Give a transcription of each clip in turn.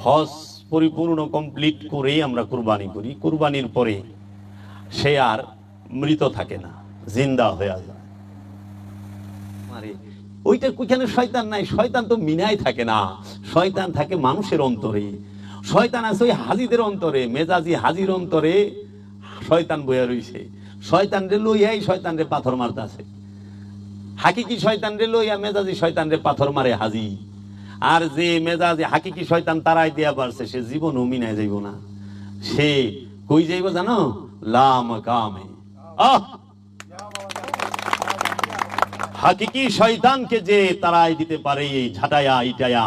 হজ পরিপূর্ণ কমপ্লিট করেই আমরা কুরবানি করি। কুরবানির পরে সে আর মৃত থাকে না, জিন্দা হয়ে যায়। ওইটা ওইখানে শয়তান নাই, শয়তান তো মিনায় থাকে না, শয়তান থাকে মানুষের অন্তরে। শয়তান আছে ওই হাজিদের অন্তরে, মেজাজি হাজির অন্তরে শয়তান বইয়া রইছে। শয়তান রে লইয়াই শয়তান রে পাথর মারতাছে। হাকিকি শয়তান রে লইয়া মেজাজি শয়তান রে পাথর মারে হাজি। আর যে মেজাজি হাকিকি শয়তান তারাই দেয়া পারছে, সে জীবনও মিনায় যাইব না। সে কই যাইব জানো? লাম কামে। হাকিকি শয়তানকে যে তারাই দিতে পারে এই ঝাঁটায়া ইটায়া,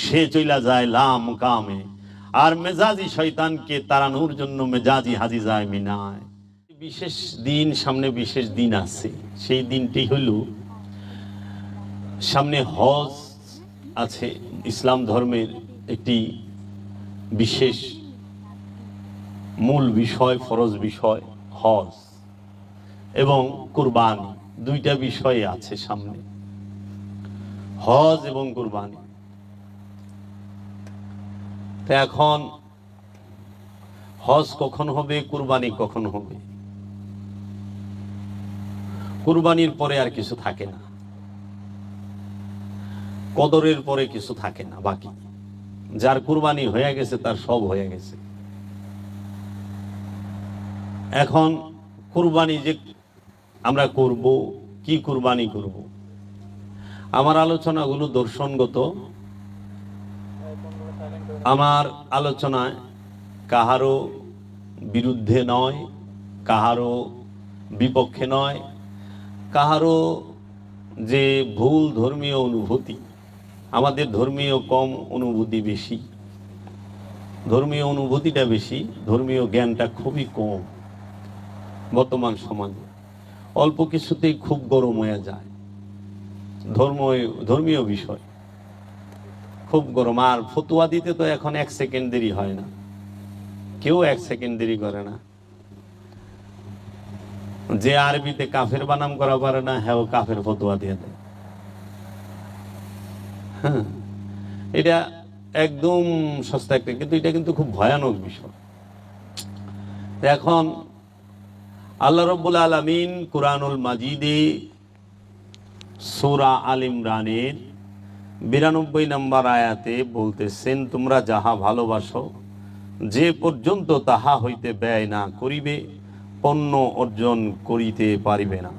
সে চইলা যায় লাম কামে। আর মেজাজি শয়তানকে তাড়ানোর জন্য মেজাজি হাজি যায় মিনায়। বিশেষ দিন সামনে, বিশেষ দিন আছে। সেই দিনটি হইল সামনে হজ আছে। ইসলাম ধর্মের একটি বিশেষ মূল বিষয়, ফরজ বিষয় হজ এবং কুরবানি, দুইটা বিষয় আছে সামনে, হজ এবং কুরবানি। তো এখন হজ কখন হবে, কুরবানি কখন হবে? কুরবানির পরে আর কিছু থাকে না, কদরের পরে কিছু থাকে না বাকি। যার কুরবানি হয়ে গেছে তার সব হয়ে গেছে। এখন কুরবানি যে আমরা করব, কি কুরবানি করব, আমার আলোচনাগুলো দর্শনগত। আমার আলোচনায় কাহারও বিরুদ্ধে নয়, কাহারও বিপক্ষে নয়, কাহারও যে ভুল ধর্মীয় অনুভূতি, আমাদের ধর্মীয় কম, অনুভূতি বেশি, ধর্মীয় অনুভূতিটা বেশি, ধর্মীয় জ্ঞানটা খুবই কম। বর্তমান সমাজে অল্প কিছুতেই খুব গরম হয়ে যায় ধর্মীয় বিষয়, খুব গরম। আর ফতুয়া দিতে তো এখন 1 সেকেন্ড দেরি হয় না, কেউ 1 সেকেন্ড দেরি করে না। যে আরবিতে কাফের বানাম করা পারে না, হ্যাঁ কাফের ফতুয়া দিয়ে দেয়। হ্যাঁ, এটা একদম সস্তা একটা, কিন্তু এটা কিন্তু খুব ভয়ানক বিষয়। এখন আল্লাহ রাব্বুল আলামিন কুরআনুল মাজিদে সূরা আল ইমরানের 92 নম্বর আয়াতে বলতেছেন, তোমরা যাহা ভালোবাসো, যে পর্যন্ত তাহা হইতে ব্যয় না করিবে, পণ্য অর্জন করিতে পারিবে না।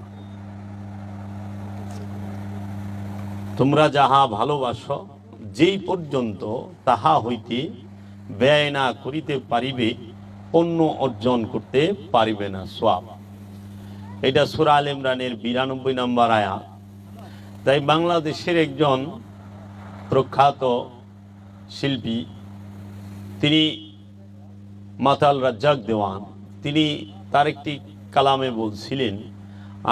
তোমরা যাহা ভালোবাসো, যেই পর্যন্ত তাহা হইতে ব্যয় না করিতে পারিবে, পণ্য অর্জন করতে পারিবে না সওয়াব। এটা সূরা আল ইমরানের 92 নম্বর আয়াত। তাই বাংলাদেশের একজন প্রখ্যাত শিল্পী, তিনি মাতাল রাজ্জাক দেওয়ান, তিনি তার একটি কালামে বলছিলেন,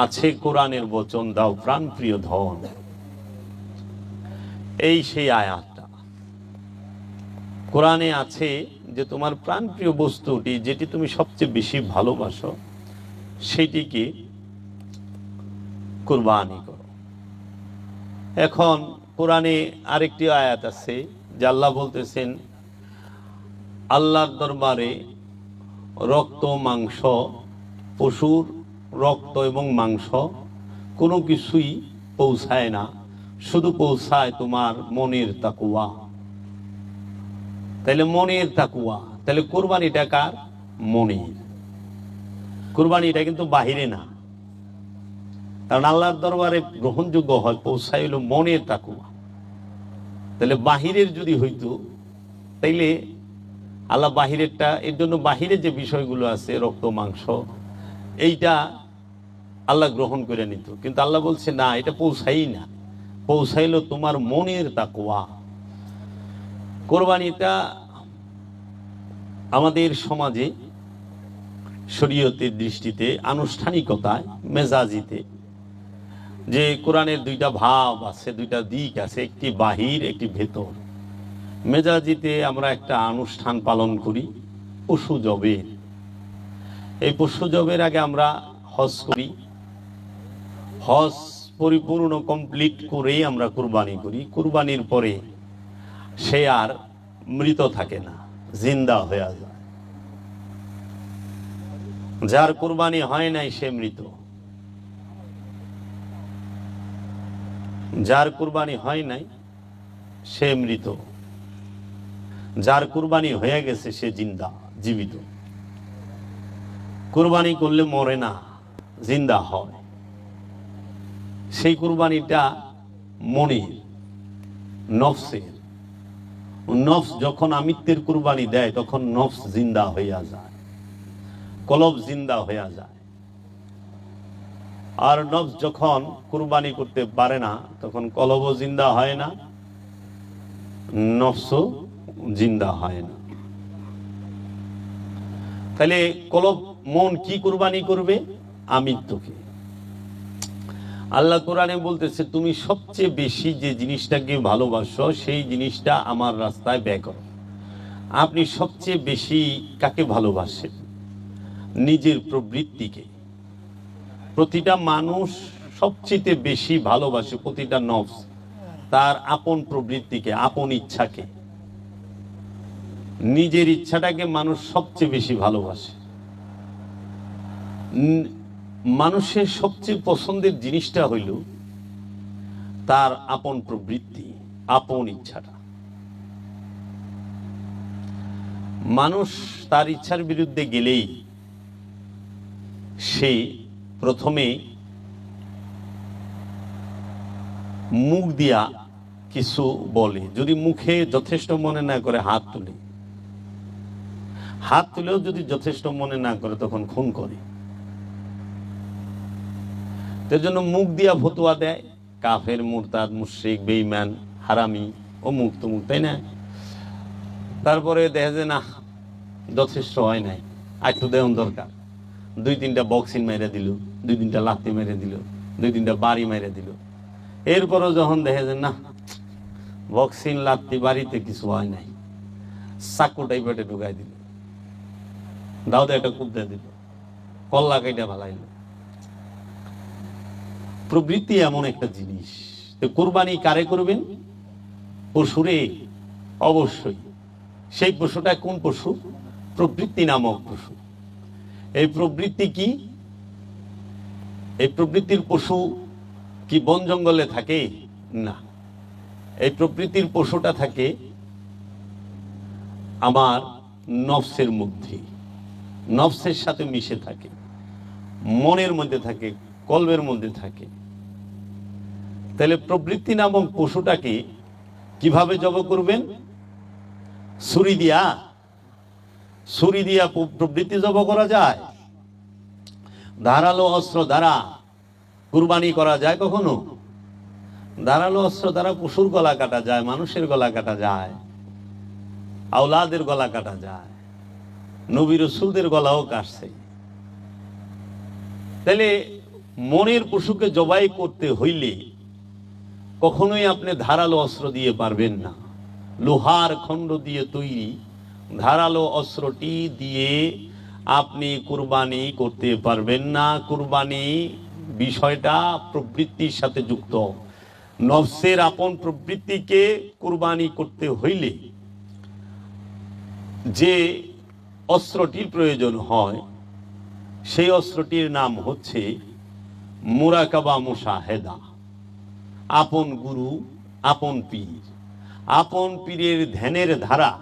আছে কোরআনের বচন, দাও প্রাণ প্রিয় ধন। এই সেই আয়াতটা কোরআনে আছে যে তোমার প্রাণপ্রিয় বস্তুটি, যেটি তুমি সবচেয়ে বেশি ভালোবাসো, সেটিকে কুরবানি করো। এখন কোরআনে আরেকটি আয়াত আছে যে আল্লাহ বলতেছেন, আল্লাহর দরবারে রক্ত মাংস, পশুর রক্ত এবং মাংস কোনো কিছুই পৌঁছায় না, শুধু পৌঁছায় তোমার মনের তাকওয়া। তাহলে মনের তাকওয়া, তাহলে কুরবানিটা কার? মনের। কুরবানিটা কিন্তু বাহিরে না, কারণ আল্লাহর দরবারে গ্রহণযোগ্য হয়, পৌঁছায় হলো মনের তাকওয়া। তাহলে বাহিরের যদি হইতো, তাইলে আল্লাহ বাহিরেরটা, এর জন্য বাহিরের যে বিষয়গুলো আছে, রক্ত মাংস, এইটা আল্লাহ গ্রহণ করে নিত। কিন্তু আল্লাহ বলছে না, এটা পৌঁছাই না, পৌঁছাইলো তোমার মনের তাকওয়া। কোরবানিটা আমাদের সমাজে শরীয়তের দৃষ্টিতে, আনুষ্ঠানিকতায়, মেজাজিতে, যে কোরআনের দুইটা ভাব আছে, দুইটা দিক আছে, একটি বাহির, একটি ভেতর। মেজাজিতে আমরা একটা অনুষ্ঠান পালন করি পশু জবের। এই পশু জবের আগে আমরা হজ করি। হজ পরিপূর্ণ কমপ্লিট করেই আমরা কুরবানি করি। কুরবানির পরে সে আর মৃত থাকে না, জিন্দা হয়ে যায়। যার কুরবানি হয় নাই সে মৃত, যার কুরবানি হয় নাই সে মৃত, যার কুরবানি হয়ে গেছে সে জিন্দা, জীবিত। কুরবানি করলে মরে না, জিন্দা হয়। সেই কুরবানিটা মনির, নফসের। নফস যখন আমিত্বের কুরবানি দেয় তখন নফস জিন্দা হইয়া যায়, কলব জিন্দা হইয়া যায়। আর নফস যখন কুরবানি করতে পারে না তখন কলবও জিন্দা হয় না, নফসও জিন্দা হয় না। তাহলে কলব, মন কি কুরবানি করবে? আমিত্বকে। আল্লাহ কোরআনে বলতেছে তুমি সবচেয়ে বেশি যে জিনিসটাকে ভালোবাসো সেই জিনিসটা আমার রাস্তায় ব্যয় করো। আপনি সবচেয়ে বেশি কাকে ভালোবাসেন? নিজের প্রবৃত্তিকে। প্রতিটা মানুষ সবচেয়ে বেশি ভালোবাসে, প্রতিটা নফস তার আপন প্রবৃত্তিকে, আপন ইচ্ছাকে। নিজের ইচ্ছাটাকে মানুষ সবচেয়ে বেশি ভালোবাসে। মানুষের সবচেয়ে পছন্দের জিনিসটা হইল তার আপন প্রবৃত্তি, আপন ইচ্ছাটা। মানুষ তার ইচ্ছার বিরুদ্ধে গেলেই সে প্রথমে মুখ দিয়া কিছু বলে, যদি মুখে যথেষ্ট মনে না করে হাত তুলে, হাত তুলেও যদি যথেষ্ট মনে না করে তখন খুন করে। তার জন্য মুখ দিয়া ফতোয়া দেয়, কাফের, মুরতাদ, মুশরিক, বেঈমান, হারামি, অমুক তমুক, তাই না? তারপরে দেখা যায় না যথেষ্ট হয় নাই, একটু দেওয়ান দরকার। 2-3টা বক্সিং মেরে দিল, 2-3টা লাথি মেরে দিল, 2-3টা বাড়ি মেরে দিল। এরপরও যখন দেখা যায় না বক্সিং লাথি বাড়িতে কিছু হয় নাই, চাকুটাই পেটে ঢুকাই দিল, দাউদে একটা কূপ দিয়ে দিল, কল্লা কাইটা ভালাইল। প্রবৃত্তি এমন একটা জিনিস। কুরবানি কারে করবেন? পশুরে, অবশ্যই। সেই পশুটা কোন পশু? প্রবৃত্তি নামক পশু। এই প্রবৃত্তি কি? এই প্রবৃত্তির পশু কি বন জঙ্গলে থাকে? না, এই প্রবৃত্তির পশুটা থাকে আমার নফসের মধ্যে, নফসের সাথে মিশে থাকে, মনের মধ্যে থাকে, কলবের মধ্যে থাকে। তাহলে প্রবৃত্তি নামক পশুটাকে কিভাবে জব করবেন? ছুরি দিয়া? ছুরি দিয়া প্রবৃত্তি জব করা যায়? ধারালো অস্ত্র দ্বারা কুরবানি করা যায় কখনো? ধারালো অস্ত্র দ্বারা পশুর গলা কাটা যায়, মানুষের গলা কাটা যায়, আওলাদের গলা কাটা যায়, নবী রাসূলদের গলাও কাটছে। তাহলে মনের পশুকে জবাই করতে হইলে কখনোই আপনি ধারালো অস্ত্র দিয়ে পারবেন না। লোহার খণ্ড দিয়ে তৈরি ধারালো অস্ত্রটি দিয়ে আপনি কুরবানি করতে পারবেন না। কুরবানি বিষয়টা প্রবৃত্তির সাথে যুক্ত। নফসের আপন প্রবৃত্তিকে কুরবানি করতে হইলে যে অস্ত্রটির প্রয়োজন হয় সেই অস্ত্রটির নাম হচ্ছে মুরাকাবা মুশাহেদা। আপন গুরু, আপন পীর, আপন পীরের ধ্যানের ধারা,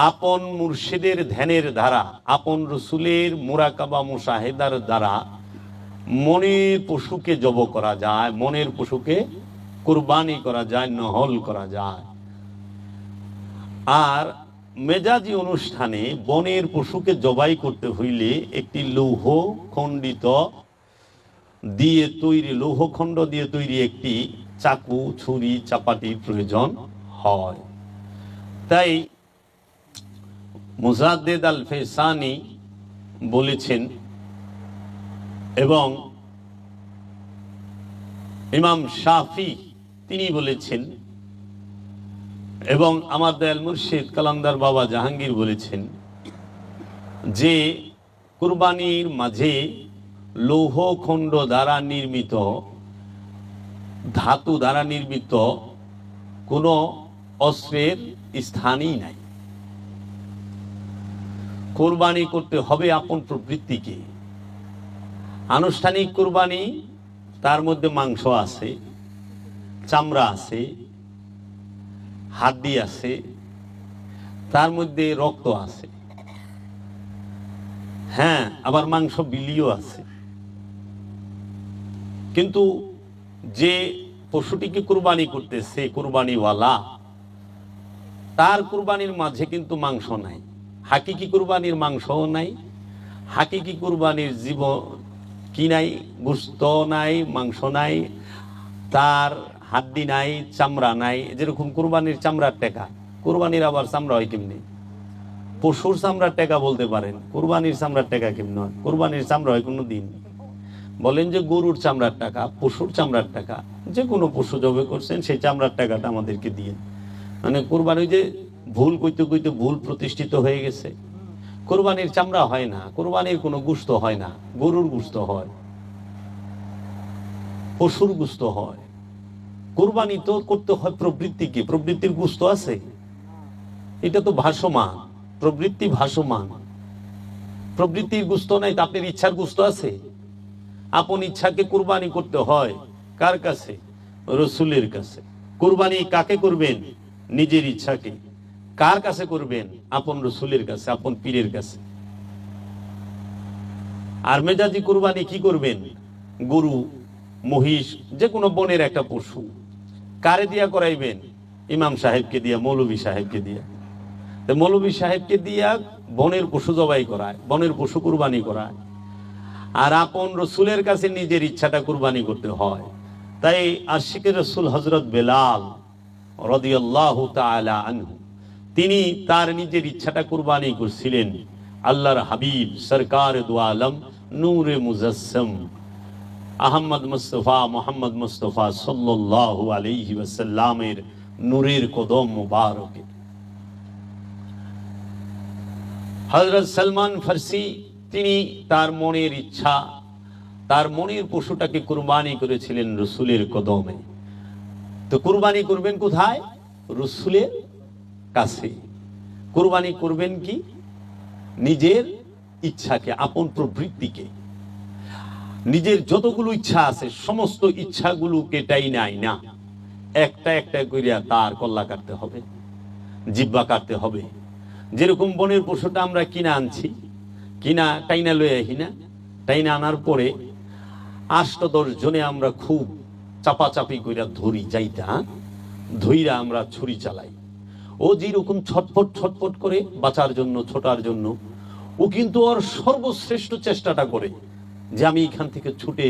আপন মুর্শিদের ধ্যানের ধারা, আপন রসুলের মুরাকাবা মুশাহেদার দ্বারা মনের পশুকে জব করা যায়, মনের পশুকে কুরবানি করা যায়, নহল করা যায়। আর মেজাজি অনুষ্ঠানে বনের পশুকে জবাই করতে হইলে একটি লৌহ খণ্ডিত দিয়ে তৈরি, লৌহখণ্ড দিয়ে তৈরি একটি চাকু, ছুরি, চাপাটির প্রয়োজন হয়। তাই মুজাদ্দিদ আল ফেসানি বলেছেন এবং ইমাম শাফি তিনি বলেছেন এবং আমার দয়াল মুর্শিদ কালান্দার বাবা জাহাঙ্গীর বলেছেন যে কুরবানির মাঝে লৌহখণ্ড দ্বারা নির্মিত, ধাতু দ্বারা নির্মিত কোনো অস্ত্রের স্থানই নাই। কুরবানি করতে হবে আপন প্রবৃত্তিকে। আনুষ্ঠানিক কুরবানি, তার মধ্যে মাংস আছে, চামড়া আছে, হাড্ডি আছে, তার মধ্যে রক্ত আছে, হ্যাঁ, আবার মাংস বিলিও আছে। কিন্তু যে পশুটিকে কুরবানি করতেছে কুরবানিওয়ালা, তার কুরবানির মাঝে কিন্তু মাংস নাই। হাকিকি কুরবানির মাংসও নাই, হাকিকি কুরবানির জীব কি নাই, গোশত নাই, মাংস নাই, তার হাড্ডি নাই, চামড়া নাই। যেরকম কুরবানির চামড়ার টেকা, কুরবানির আবার চামড়া হয় কেমনি? পশুর চামড়ার টেকা বলতে পারেন, কুরবানির চামড়ার টেকা কেমন হয়? কুরবানির চামড়া হয় কোনো দিন? বলেন যে গরুর চামড়ার টাকা, পশুর চামড়ার টাকা, যে কোনো পশু জবে করছেন সেই চামড়ার টাকাটা আমাদেরকে দিয়ে। মানে কুরবানি যে ভুল কইতে কইতে ভুল প্রতিষ্ঠিত হয়ে গেছে। কুরবানির চামড়া হয় না, কুরবানির কোনো গোশত হয় না, গরুর গোশত হয়, পশুর গোশত হয়। কুরবানি তো করতে হয় প্রবৃত্তিকে। প্রবৃত্তির গোশত আছে? এটা তো ভাসমান, প্রবৃত্তি ভাসমান। প্রবৃত্তির গোশত নাই, তা আপনার ইচ্ছার গোশত আছে? আপন ইচ্ছাকে কুরবানি করতে হয় কার কাছে? রসুলের কাছে। কুরবানি কাকে করবেন? নিজের ইচ্ছাকে। কার কাছে করবেন? আপন রসুলের কাছে, আপন পীরের কাছে। আর মেজাজি কুরবানি কি করবেন? গরু, মহিষ, যে কোনো বনের একটা পশু। কারে দিয়া করাইবেন? ইমাম সাহেবকে দিয়া, মৌলভী সাহেবকে দিয়া। মৌলভী সাহেবকে দিয়া বনের পশু জবাই করায়, বনের পশু কুরবানি করায়। আর আপন রসুলের কাছে নিজের ইচ্ছাটা কুরবানি করতে হয়। তাই আশিকের রসুল হযরত বেলাল রাদিয়াল্লাহু তাআলা আনহু, তিনি তার নিজের ইচ্ছাটা কুরবানি করছিলেন আল্লাহর হাবিব সরকার দু আলম নূরে মুজাসসম আহমদ মুস্তফা মোহাম্মদ মুস্তফা সাল্লাল্লাহু আলাইহি ওয়াসাল্লামের নূরের কদম মুবারকে। হযরত সালমান ফারসি, তিনি তার মনের ইচ্ছা, তার মনের পশুটাকে কুরবানি করেছিলেন রসুলের কদমে। তো কুরবানি করবেন কোথায়? রসুলের কাছে। কুরবানি করবেন কি? নিজের ইচ্ছাকে, আপন প্রবৃত্তিকে। নিজের যতগুলো ইচ্ছা আছে সমস্ত ইচ্ছাগুলোকে টাইনাই না, একটা একটা করিয়া তার কল্লা কাটতে হবে, জিহ্বা কাটতে হবে। যেরকম বনের পশুটা আমরা কিনা আনছি, কিনা টাইনা লয়ে আহি না, টাইনা আনার পরে 8-10 জনে আমরা খুব চাপাচাপি কইরা ধরি, যাইতা ধইরা আমরা ছুরি চালাই। ও যেরকম ছটফট ছটফট করে বাঁচার জন্য, ছোটার জন্য, ও কিন্তু ওর সর্বশ্রেষ্ঠ চেষ্টাটা করে যে আমি এখান থেকে ছুটে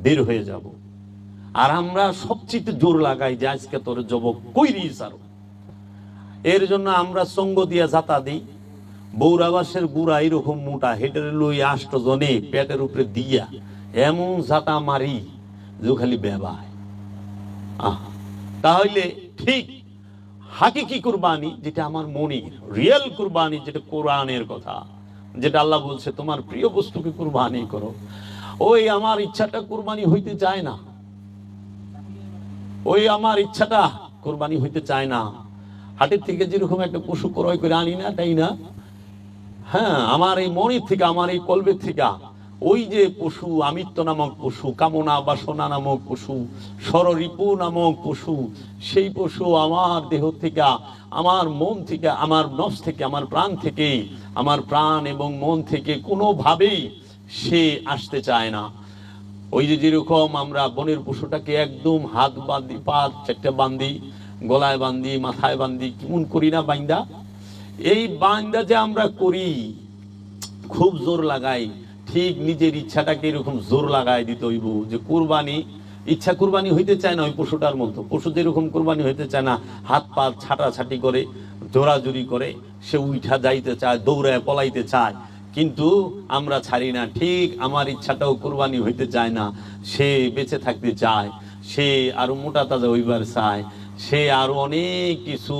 বের হয়ে যাব। আর আমরা সবচেয়ে জোর লাগাই যে আজকে তোর জবক কইরি সারো। এর জন্য আমরা সঙ্গ দিয়া যাতা দিই। বৌরাবাসের গুড়া এরকম মোটা, হেঁটে লই 8 জনে পেটের উপরে দিয়া এমন যাতা মারি যে খালি বেবায়। তাহলে ঠিক হাকিকি কুরবানি, যেটা আমার মনের রিয়েল কুরবানি, যেটা কোরআনের কথা, যেটা আল্লাহ বলছে তোমার প্রিয় বস্তুকে কুরবানি করো, ওই আমার ইচ্ছাটা কুরবানি হইতে চায় না, ওই আমার ইচ্ছাটা কুরবানি হইতে চায় না। হাটের থেকে যেরকম একটা পশু ক্রয় করে আনি না, তাই না? হ্যাঁ, আমার এই মনের থেকে, আমার এই কলবের থেকে ওই যে পশু, আমিত্ব নামক পশু, কামনা বাসনা নামক পশু, ষড়রিপু নামক পশু, সেই পশু আমার দেহ থেকে, আমার মন থেকে, আমার নফস থেকে, আমার প্রাণ থেকে, আমার প্রাণ এবং মন থেকে কোনোভাবেই সে আসতে চায় না। ওই যে যেরকম আমরা বনের পশুটাকে একদম হাত বাঁধি, পা চারটে বান্ধি, গলায় বান্ধি, মাথায় বান্ধি, কেমন করি না বাইন্দা? এই বাইন্দা যে আমরা করি, খুব জোর লাগাই, ঠিক নিজের ইচ্ছাটাকে এরকম জোর লাগাই দিতে হইব যে কুরবানি, ইচ্ছা কুরবানি হইতে চায় না ওই পশুটার মতো। পশু যেরকম কুরবানি হইতে চায় না, হাত পা ছাটাছাটি করে, জোরাজুরি করে, সে উঠা যাইতে চায়, দৌড়ায় পলাইতে চায়, কিন্তু আমরা ছাড়ি না। ঠিক আমার ইচ্ছাটাও কুরবানি হইতে চায় না, সে বেঁচে থাকতে চায়, সে আরো মোটা তাজা হইবার চায়, সে আরো অনেক কিছু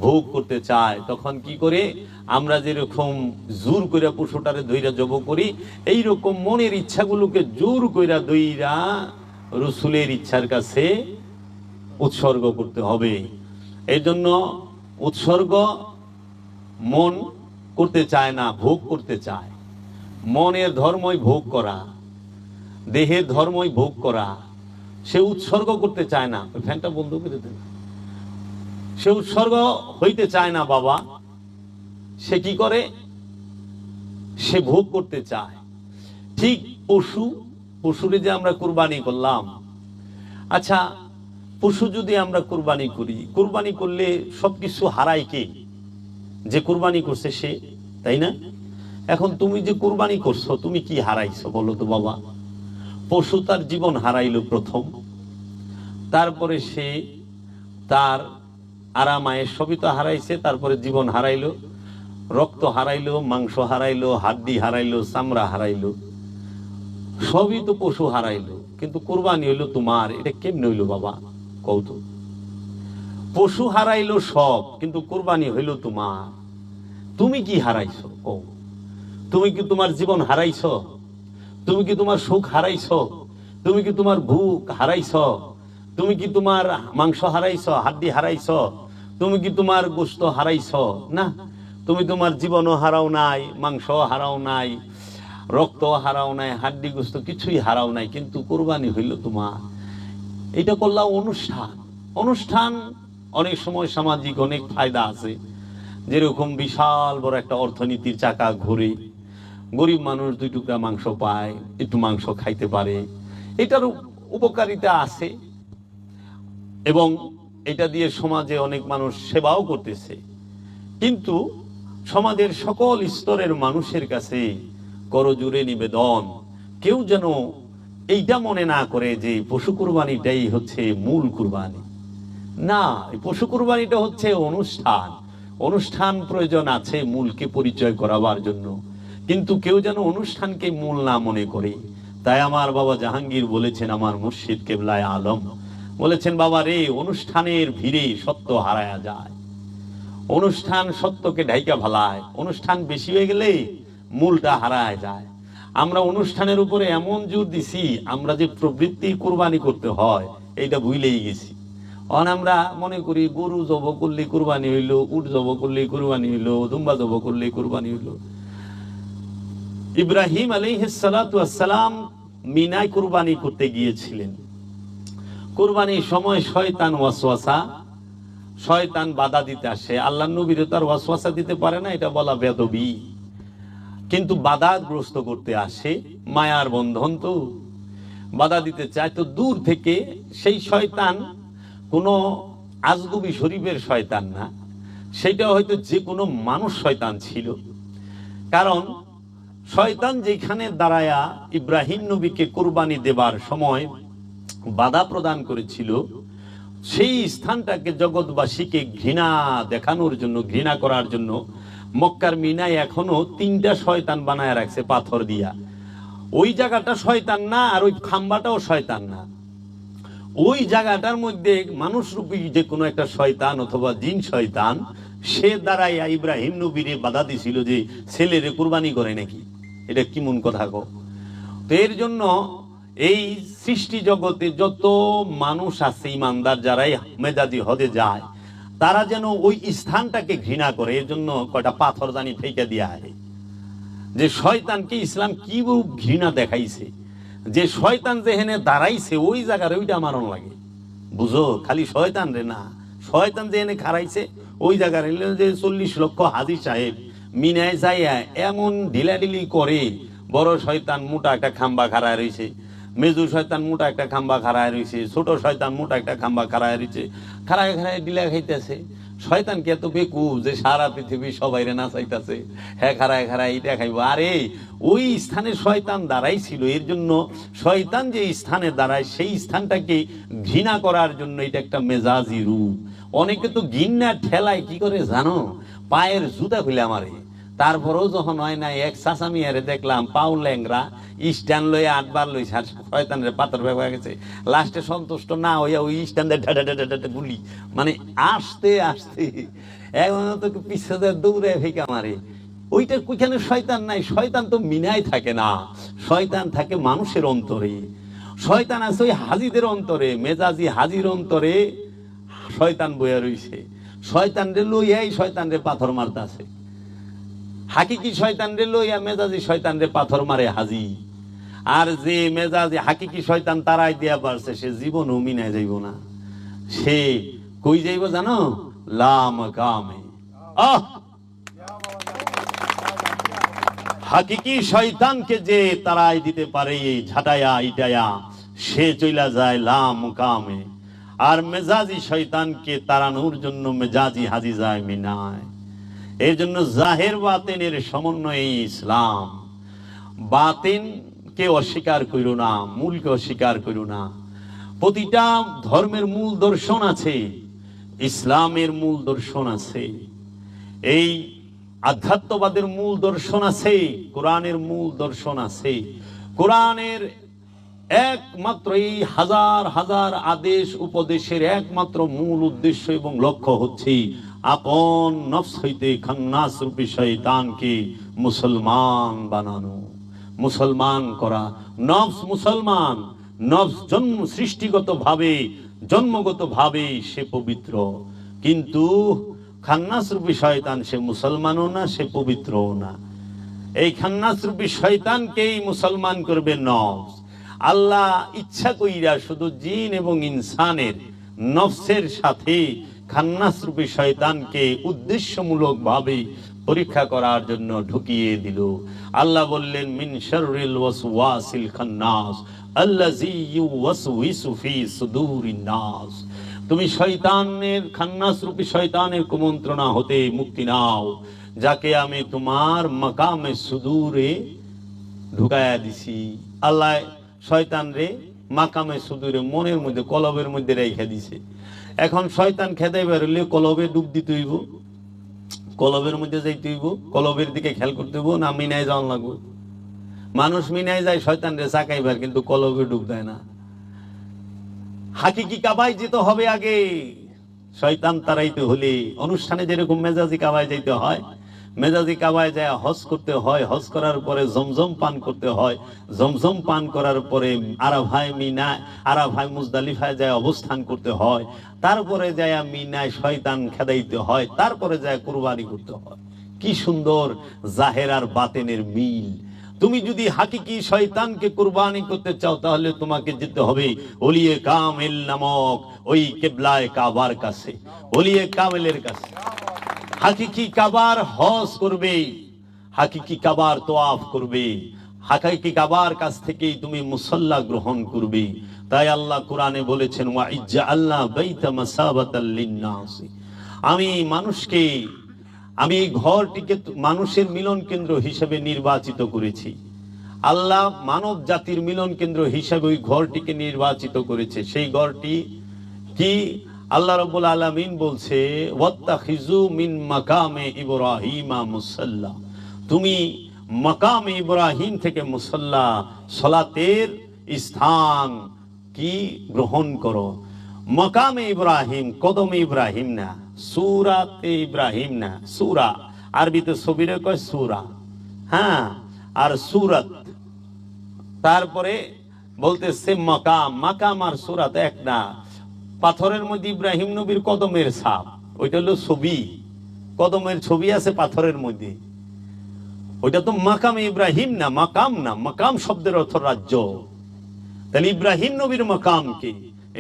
ভোগ করতে চায়। তখন কি করে? আমরা যেরকম জোর কইরা পশুটারে ধইরা জব করি, এইরকম মনের ইচ্ছাগুলোকে জোর কইরা ধইরা রসুলের ইচ্ছার কাছে উৎসর্গ করতে হবে। এই জন্য উৎসর্গ মন করতে চায় না, ভোগ করতে চায়। মনের ধর্মই ভোগ করা, দেহের ধর্মই ভোগ করা। সে উৎসর্গ করতে চায় না। ওই ফ্যানটা বন্ধ করে দেন। সে উৎসর্গ হইতে চায় না বাবা। সে কি করে? সে ভোগ করতে চায়। ঠিক পশুরে যে আমরা কুরবানি করলাম, আচ্ছা পশু যদি আমরা কুরবানি করি, কুরবানি করলে সবকিছু হারায় কে? যে কুরবানি করছে সে, তাই না? এখন তুমি যে কুরবানি করছো, তুমি কি হারাইছো বলো তো বাবা? পশু তার জীবন হারাইলো প্রথম, তারপরে সে তার আরামায়ের সবই তো হারাইছে, তারপরে জীবন হারাইলো, রক্ত হারাইলো, মাংস হারাইলো, হাড্ডি হারাইলো, চামড়া হারাইলো, সবই তো পশু হারাইলো। কিন্তু কুরবানি হইলো তোমার। এটা কেমনে হইলো বাবা কও তো? পশু হারাইলো সব, কিন্তু কুরবানি হইলো তোমার। তুমি কি হারাইছো কও? তুমি কি তোমার জীবন হারাইছো? তুমি কি তোমার সুখ হারাইছো? তুমি কি তোমার ভুক হারাইছো? তুমি কি তোমার মাংস হারাইছো, হাড্ডি হারাইছো? তুমি কি তোমার গোশত হারাইছো? না, তুমি তোমার জীবনও হারাও নাই, মাংস হারাও নাই, রক্ত হারাও নাই, হাড্ডি গোশত কিছুই হারাও নাই, কিন্তু কুরবানি হইল তোমার। এটা করলাম অনুষ্ঠান। অনুষ্ঠান অনেক সময় সামাজিক অনেক ফায়দা আছে। যেরকম বিশাল বড় একটা অর্থনীতির চাকা ঘুরে, গরিব মানুষ 2 টুকরা মাংস পায়, একটু মাংস খাইতে পারে, এটার উপকারিতা আছে। এবং এটা দিয়ে সমাজে অনেক মানুষ সেবাও করতেছে। কিন্তু সমাজের সকল স্তরের মানুষের কাছে করজোড়ে নিবেদন, কেউ যেন এইটা মনে না করে যে পশু কুরবানিটাই হচ্ছে মূল কুরবানি। না, পশু কুরবানিটা হচ্ছে অনুষ্ঠান। অনুষ্ঠান প্রয়োজন আছে মূলকে পরিচয় করাবার জন্য, কিন্তু কেউ যেন অনুষ্ঠানকে মূল না মনে করে। তাই আমার বাবা জাহাঙ্গীর বলেছেন, আমার মুর্শিদ কেবলায়ে আলম বলেছেন, বাবা রে, অনুষ্ঠানের ভিড়ে সত্য হারায়া যায়। অনুষ্ঠান সত্যকে ঢাইকা ভালায়। অনুষ্ঠান বেশি হয়ে গেলে মূলটা হারায় যায়। আমরা অনুষ্ঠানের উপরে এমন জোর দিছি, আমরা যে প্রবৃত্তি কুরবানি করতে হয় এইটা ভুলেই গেছি। আমরা মনে করি গরু জব করলে কুরবানি হইলো, উট জব করলে কুরবানি হইলো, দুম্বা জব করলে কুরবানি হইলো। ইব্রাহিম আলাইহিস সালাতু ওয়াস সালাম মিনায় কুরবানি করতে গিয়েছিলেন। কুরবানির সময় শয়তান ওয়াসওয়াসা, শয়তান বাধা দিতে আসে। আল্লাহর নবীর তার ওয়াসওয়াসা দিতে পারে না, এটা বলা বেদবি, কিন্তু বাধাগ্রস্ত করতে আসে। মায়ার বন্ধন তো, বাধা দিতে চায়। তো দূর থেকে সেই শয়তান কোনো আজগুবি শরীফের শয়তান না, সেটা হয়তো যে কোনো মানুষ শয়তান ছিল। কারণ শয়তান যেখানে দাঁড়ায়া ইব্রাহিম নবীকে কুরবানি দেবার সময় বাধা প্রদান করেছিল, সেই স্থানটাকে জগৎবাসীকে ঘৃণা দেখানোর জন্য, ঘৃণা করার জন্য মক্কার মিনায় এখনো 3টা শয়তান বানায় রাখছে পাথর দিয়া। ওই জায়গাটা শয়তান না, আর ওই খাম্বাটাও শয়তান না। ওই জায়গাটার মধ্যে মানুষরূপী যে কোনো একটা শয়তান অথবা জিন শয়তান, সে দাঁড়াইয়া ইব্রাহিম নবীরে বাধা দিছিল যে ছেলেরে কুরবানি করে নাকি। এটা কি মন কথা গো? তো এর জন্য এই সৃষ্টি জগতে যত মানুষ আছে ইমানদার, যারাই মেজাজি হদে যায়, তারা যেন ওই স্থানটাকে ঘৃণা করে। এর জন্য কয়টা পাথর জানি ফেঁকে দিয়া হয়, যে শয়তানকে ইসলাম কি রূপ ঘৃণা দেখাইছে, যে শয়তান যেখানে দাঁড়াইছে ওই জায়গার ওইটা মারণ লাগে। বুঝো, খালি শয়তান রে না, শয়তান যেখানে খারাইছে ওই জায়গার। যে 40 লক্ষ হাজী সাহেব মিনায় যাইয়া এমন ঢিলাঢিলি করে, বড় শয়তান মোটা একটা খাম্বা খাড়ায় রয়েছে, মেজু শয়তান মোটা একটা খাম্বা খাড়ায় রয়েছে, ছোট শয়তান মোটা একটা খাম্বা খাড়ায় রয়েছে, খাড়ায় খাড়ায় ডিলা খাইতেছে। শয়তান কি এত বেকু যে সারা পৃথিবী সবাই রে নাচাইতেছে, হ্যাঁ খাড়ায় খাড়ায় এটা খাইব? আরে ওই স্থানে শয়তান দাঁড়াই ছিল। এর জন্য শয়তান যে স্থানে দাঁড়ায় সেই স্থানটাকে ঘৃণা করার জন্য এটা একটা মেজাজি রূপ। অনেকে তো ঘৃণা ঠেলায় কি করে জানো? পায়ের জুতা খুলে আমারে। তারপরেও যখন হয় না, এক চাচামিয়ারে দেখলাম পাও ল্যাংরা, স্ট্যান্ড লয়ে 8 বার লইছে, আর শয়তানের পাথর হয়ে গেছে। লাস্টে সন্তুষ্ট না হইয়া ওই স্ট্যান্ডে ঢাটা গুলি, মানে আসতে আসতে এখন তো পিছনে দৌড়ে ফেঁকা মারে। ওইটা ওইখানে শয়তান নাই। শয়তান তো মিনায় থাকে না, শয়তান থাকে মানুষের অন্তরে। শয়তান আছে ওই হাজিদের অন্তরে, মেজাজি হাজির অন্তরে শয়তান বইয়া রইছে, শয়তান রে লইয়াই শয়তান রে পাথর মারতাছে। হাকিকি শয়তান রে লইয়া মেজাজি শয়তান রে পাথর মারে হাজি। আর যে মেজাজি হাকিকি শয়তান তারাই দিয়া পারছে, সে জীবনও মিনায় যাইব না। সে কই যাইব জানো? লাম কামে। হাকিকি শয়তানকে যে তারাই দিতে পারে ঝাটায়া ইটায়া, সে চইলা যায় লাম কামে। আর মেজাজি শয়তানকে তাড়ানোর জন্য মেজাজি হাজি যায় মিনায়। এই জন্য জাহের বাতিনের সমন্বয়ে ইসলাম। বাতিনকে অস্বীকার করো না, মূলকে অস্বীকার করো না। প্রতিটা ধর্মের মূল দর্শন আছে, ইসলামের মূল দর্শন আছে, এই আধ্যাত্মবাদের মূল দর্শন আছে, কোরআনের মূল দর্শন আছে। কোরআনের একমাত্র এই হাজার হাজার আদেশ উপদেশের একমাত্র মূল উদ্দেশ্য এবং লক্ষ্য হচ্ছে আপন নফস হইতে খান্নাস রূপী শয়তানকে মুসলমান বানানো, মুসলমান করা। নফস মুসলমান, নফস জন্ম সৃষ্টিগত ভাবে জন্মগত ভাবে সে পবিত্র, কিন্তু খান্নাস রূপী শয়তান সে মুসলমানও না, সে পবিত্রও না। এই খান্নাস রূপী শয়তানকেই মুসলমান করবে নফস। আল্লাহ ইচ্ছা কইরা শুধু জিন এবং ইনসানের নফসের সাথে খান্নাস রূপী শয়তানকে উদ্দেশ্যমূলক ভাবে পরীক্ষা করার জন্য ঢুকিয়ে দিল। আল্লাহ বললেন মিন শাররিল ওয়াসওয়াসিল খান্নাস আল্লাযী ইউওয়াসউইসু ফি সুদুরিন নাস। তুমি শয়তানের খান্নাস রূপী শয়তানের কুমন্ত্রণা হতে মুক্তি নাও, যাকে আমি তোমার মাকামে সুদূরে ঢুকায়া দিছি। আল্লাহ শয়তান রে মাকামে সুদূরে মনের মধ্যে কলবের মধ্যে রেখে দিছে। এখন শয়তান খেদাই বেরোলে কলবে ডুব দিতে হইব, কলবের মধ্যে যাইতে হইব, কলবের দিকে খেয়াল করতে হইব, না মিনায় যাওয়ান লাগবে। মানুষ মিনায় যায় শয়তান রে চাকাইবার, কিন্তু কলবে ডুব দেয় না। হাকিকি কাবায় যেতে হবে আগে। শয়তান তারাইতে হলে অনুষ্ঠানে যেরকম মেজাজি কাবায় যাইতে হয়, মেজাজি কাবায় যায় হজ করতে হয়, হজ করার পরে জমজম পান করতে হয়, জমজম পান করার পরে আরাফায় মিনা আরাফায় মুজদালিফায় যায় অবস্থান করতে হয়, তারপরে যায় মিনায় শয়তান খেদাইতে হয়, তারপরে যায় কুরবানি করতে হয়। কি সুন্দর জাহের আর বাতেনের মিল। তুমি যদি হাকিকি শয়তানকে কুরবানি করতে চাও, তাহলে তোমাকে যেতে হবে ওলিয়ে কামেল নামক ওই কিবলায়ে কাবার কাছে, ওলিয়ে কামেলের কাছে। হাকিকি কাবার হজ করবে, হাকিকি কাবার তোয়াফ করবে, হাকিকি কাবার কাছ থেকেই তুমি মুসাল্লা গ্রহণ করবে। তাই আল্লাহ কোরআনে বলেছেন ওয়া ইজ্জাআলনা বাইতা মাসাবাতাল লিন-নাস। আমি মানুষকে, আমি এই ঘরটিকে মানুষের মিলন কেন্দ্র হিসেবে নির্বাচিত করেছি। আল্লাহ মানব জাতির মিলন কেন্দ্র হিসেবে ওই ঘরটিকে নির্বাচিত করেছে। সেই ঘরটি কি? আল্লাহ রাব্বুল আলামিন বলছে ওয়াত্তাখিযু মিন মাকামে ইব্রাহিমা মুসাল্লা। তুমি মাকামে ইব্রাহিম থেকে মুসাল্লা সালাতের স্থান কি গ্রহণ করো। মাকামে ইব্রাহিম কদমে ইব্রাহিম না, সূরাতে ইব্রাহিম না। সূরা আরবিতে ছবিরে কয় সূরা, হ্যাঁ, আর সূরাত। তারপরে বলতেছে মাকাম, মাকাম আর সূরাত এক না। পাথরের মধ্যে ইব্রাহিম নবীর কদমের ছাপ, ওইটা হলো ছবি, কদমের ছবি আছে পাথরের মধ্যে, ওইটা তো মাকামে ইব্রাহিম না, মাকাম না। মাকাম শব্দের অর্থ রাজ্য। তাহলে ইব্রাহিম নবীর মাকাম কি?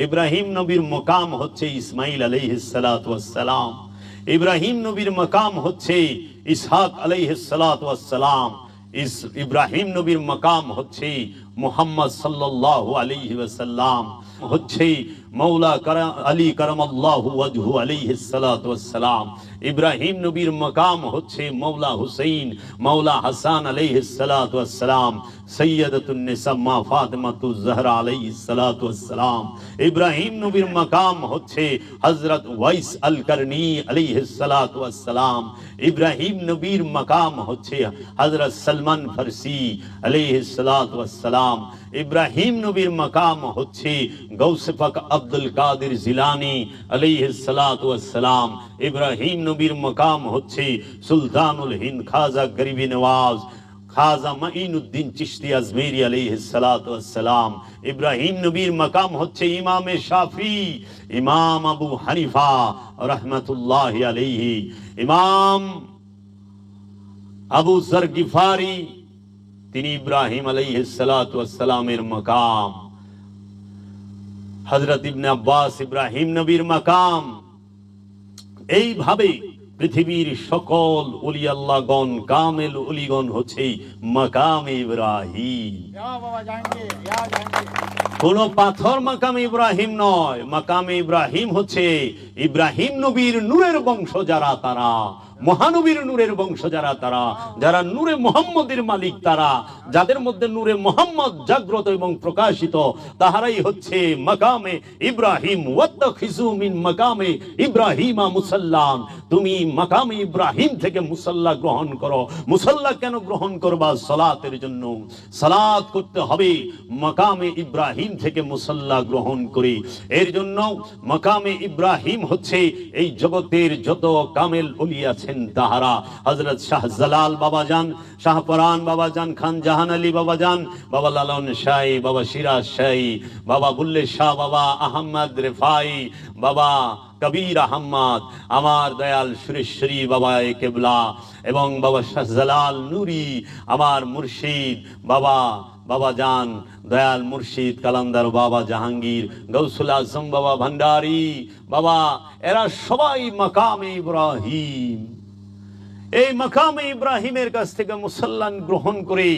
ইব্রাহিম নবীর মাকাম হচ্ছে ইসমাইল আলাইহিস সালাতু ওয়াস সালাম। ইব্রাহিম নবীর মাকাম হচ্ছে ইসহাক আলাইহিস সালাতু ওয়াস সালাম। ইব্রাহিম নবীর মাকাম হচ্ছে মুহাম্মদ সাল্লাল্লাহু আলাইহি ওয়াসাল্লাম, হচ্ছে মৌলা আলী কারামাল্লাহু ওয়াজহু আলাইহিস সালাতু ওয়াস সালাম। ইব্রাহিম নবীর মাকাম হচ্ছে মৌলা হুসাইন, মৌলা হাসান আলাইহিস সালাতু ওয়াস সালাম, সাইয়্যিদাতুন নিসা মা ফাতিমাতুজ জাহরা আলাইহিস সালাতু ওয়াস সালাম। ইব্রাহিম নবীর মাকাম হচ্ছে হযরত ওয়াইস আল করনী আলাইহিস সালাতু ওয়াস সালাম। ইব্রাহিম নবীর মাকাম হচ্ছে হযরত সলমান ফারসি আলাইহিস সালাতু ওয়াস সালাম। ইব্রাহিম নবীর মাকাম হচ্ছে গৌসে পাক আব্দুল কাদের জিলানী আলাইহিস সালাতু ওয়াস সালাম। ইব্রাহিম নবীর মাকাম হচ্ছে সুলতানুল হিন্দ খাজা গরিবি নওয়াজ খাজা মাইনুদ্দিন চিশতি আজমেরি আলাইহিস সালাতু ওয়াস সালাম। ইব্রাহিম নবীর মাকাম হচ্ছে ইমামে শাফি, ইমাম আবু হানিফা রাহমাতুল্লাহি আলাইহি, ইমাম আবু যর গিফারি, তিনি ইব্রাহিম আলাইহিস সালাতু ওয়াস সালামের মাকাম। হযরত ইবনে আব্বাস ইব্রাহিম নবীর মাকাম। এইভাবে পৃথিবীর সকল ওলি আল্লাহগণ, কামেল ওলিগণ হচ্ছে মাকামে ইব্রাহিম। কোন পাথর মাকামে ইব্রাহিম নয়, মাকামে ইব্রাহিম হচ্ছে ইব্রাহিম নবীর নূরের বংশ যারা, তারা মহানবীর নূরের বংশ যারা, তারা যারা নূরে মুহাম্মদের মালিক, তারা যাদের মধ্যে নূরে মুহাম্মদ জাগ্রত এবং প্রকাশিত, তাহারাই হচ্ছে মাকামে ইব্রাহিম। ওয়াত্তাখিযু মিন মাকামে ইব্রাহিমা মুসাল্লান, তুমি মাকামে ইব্রাহিম থেকে মুসাল্লা গ্রহণ করো। মুসাল্লা কেন গ্রহণ করবা? সালাতের জন্য। সালাত করতে হবে মাকামে ইব্রাহিম থেকে মুসাল্লা গ্রহণ করে। এর জন্য মাকামে ইব্রাহিম হচ্ছে এই জগতের যত কামেল ওলি আছে তাহারা, হযরত শাহজালাল বাবাজান, শাহপরান বাবাজান, খান জাহান আলী বাবাজান, বাবা লালন শাহী, বাবা সিরাজ শাহী, বাবা বুল্লে শাহ, বাবা আহমদ রেফাই, বাবা কবির আহমদ, আমার দয়াল সুরেশ্বরী বাবা কেবলা, এবং বাবা শাহজালাল নুরি, আমার মুর্শিদ বাবা বাবাজান দয়াল মুর্শিদ কালান্দার বাবা জাহাঙ্গীর, গৌসুল আজম বাবা ভান্ডারী বাবা, এরা সবাই মাকামে ইব্রাহিম। এই মাকামে ইব্রাহিমের কাছ থেকে মুসল্লান গ্রহণ করে,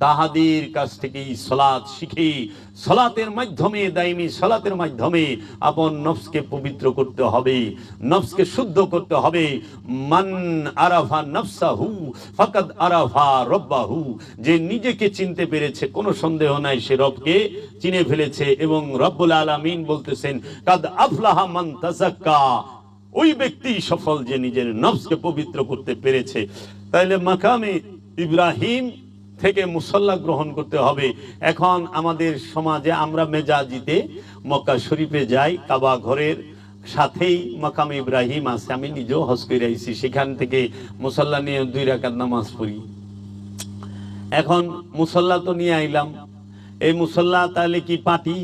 তাহাদের কাছ থেকে সালাত শিখে, সালাতের মাধ্যমে, দাইমি সালাতের মাধ্যমে আপন নফসকে পবিত্র করতে হবে, নফসকে শুদ্ধ করতে হবে। মান আরাফা নফসাহু ফাকাদ আরাফা রব্বাহু, যে নিজেকে চিনতে পেরেছে, কোনো সন্দেহ নাই সে রবকে চিনে ফেলেছে। এবং রব্বুল আলামিন বলতেছেন কাদ আফলাহা মান তাযাক্কা, ওই ব্যক্তি সফল যে নিজের নফসকে পবিত্র করতে পেরেছে। তাইলে মাকামে ইব্রাহিম থেকে মুসল্লা গ্রহণ করতে হবে। এখন আমাদের সমাজে আমরা মেজাজিতে মক্কা শরীফে যাই, কাবা ঘরের সাথেই মাকামে ইব্রাহিম আছে। আমি নিজেও হজ করে আইছি, সেখান থেকে মুসল্লা নিয়ে 2 রাকাত নামাজ পড়ি। এখন মুসল্লা তো নিয়ে আইলাম, এই মুসল্লা তাহলে কি পাটি?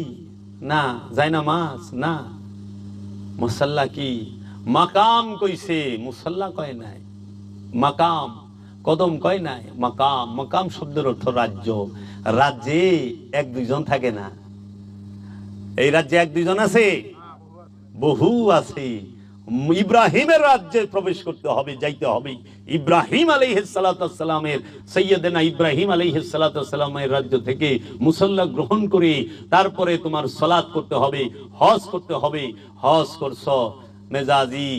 না। যায় নামাজ? না। মুসল্লা কি? মাকাম কইছে, মুসল্লা কয় নাই। মাকাম কদম কয় নাই, মাকাম। মাকাম শব্দের অর্থ রাজ্য। রাজ্যে 1-2 থাকে না, এই রাজ্যে 1-2 আছে, বহু আছে। ইব্রাহিমের রাজ্যে প্রবেশ করতে হবে, যাইতে হবে। ইব্রাহিম আলাইহিস সালাতু ওয়াস সালামের, সাইয়্যিদানা ইব্রাহিম আলাইহিস সালাতু ওয়াস সালামের রাজ্য থেকে মুসল্লা গ্রহণ করে তারপরে তোমার সালাত করতে হবে, হজ করতে হবে। হজ করছো, মেজাজি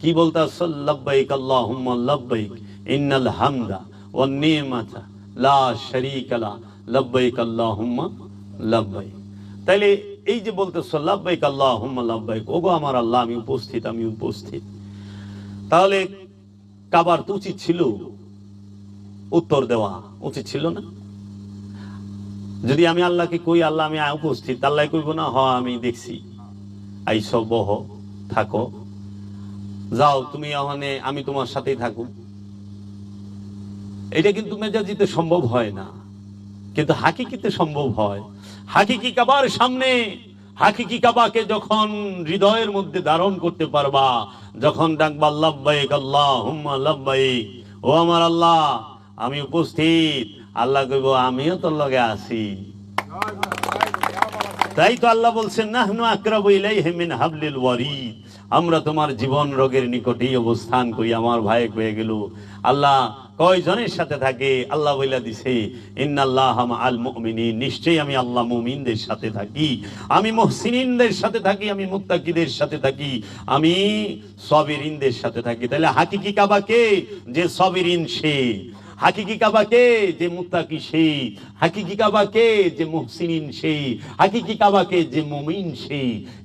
কি বলতাছ? লাব্বাইক আল্লাহুম্মা লাব্বাইক ইন্নাল হামদা ওয়ান নি'মাতা লা শারীকা লা লাব্বাইক আল্লাহুম্মা লাব্বাইক। তাইলে এই যে বলতেছ লাব্বাইক আল্লাহুম্মা লাব্বাইক, ওগো আমার আল্লাহ আমি উপস্থিত, আমি উপস্থিত। তাহলে কাবার তো উচিত ছিল উত্তর দেওয়া, উচিত ছিল না? যদি আমি আল্লাহকে কই আল্লাহ আমি উপস্থিত, আল্লাহ কইব না হ আমি দেখছি, আইসো বহ থাকো, যাও তুমি ওখানে, আমি তোমার সাথেই থাকো। এটা কিন্তু মেজাজিতে সম্ভব হয় না, কিন্তু হাকিকিতে সম্ভব হয়। হাকিকি কাবার সামনে, হাকিকি কাবাকে যখন হৃদয়ের মধ্যে ধারণ করতে পারবা, যখন ডাকবা লাব্বাইক আল্লাহুম্মা লাব্বাইক, ও আমার আল্লাহ আমি উপস্থিত, আল্লাহ কইব আমিও তোর লগে আছি। তাই তো আল্লাহ বলছেন নাহনু আকরাবু ইলাইহি মিন হাবলিল ওয়ারিদ, আমরা তোমার জীবন রোগের নিকটেই অবস্থান করি। আমার ভাই হয়ে গেল। আল্লাহ কয়জনের সাথে থাকে? আল্লাহ বইলা দিছে ইন্নাল্লাহা মাআল মুমিনিন, নিশ্চয়ই আমি আল্লাহ মুমিনদের সাথে থাকি, আমি মুহসিনিনদের সাথে থাকি, আমি মুত্তাকিদের সাথে থাকি, আমি সাবিরিনদের সাথে থাকি। তাহলে হাকিকি কাবা কে? যে সাবিরিন সে। হাকিকি কাবা কে? যে মুত্তাকি সে। হাকিকি কাবা কে? যে মুহসিনিন সে। হাকিকি কাবা কে? যে মুমিন সে।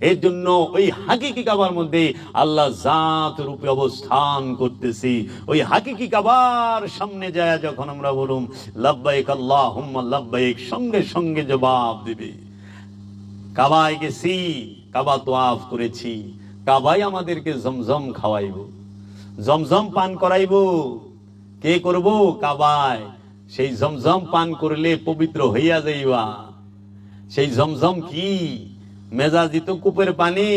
এর জন্য ওই হাকিকি কাবার মধ্যে আল্লাহ জাত রূপে অবস্থান করতেছে। ওই হাকিকি কাবার সামনে যায় যখন আমরা বলুম লাব্বাইক আল্লাহুম্মা লাব্বাইক, সঙ্গে সঙ্গে জবাব দিবে। কাবায় গেছি, কাবা তোয়াফ করেছি, কাবায় আমাদেরকে জমজম খাওয়াইব, জমজম পান করাইব। কে করব? কাবায়। সেই জমজম পান করলে পবিত্র হইয়া যাইবা। সেই জমজম কি? মেজাজি তো কূপের পানি।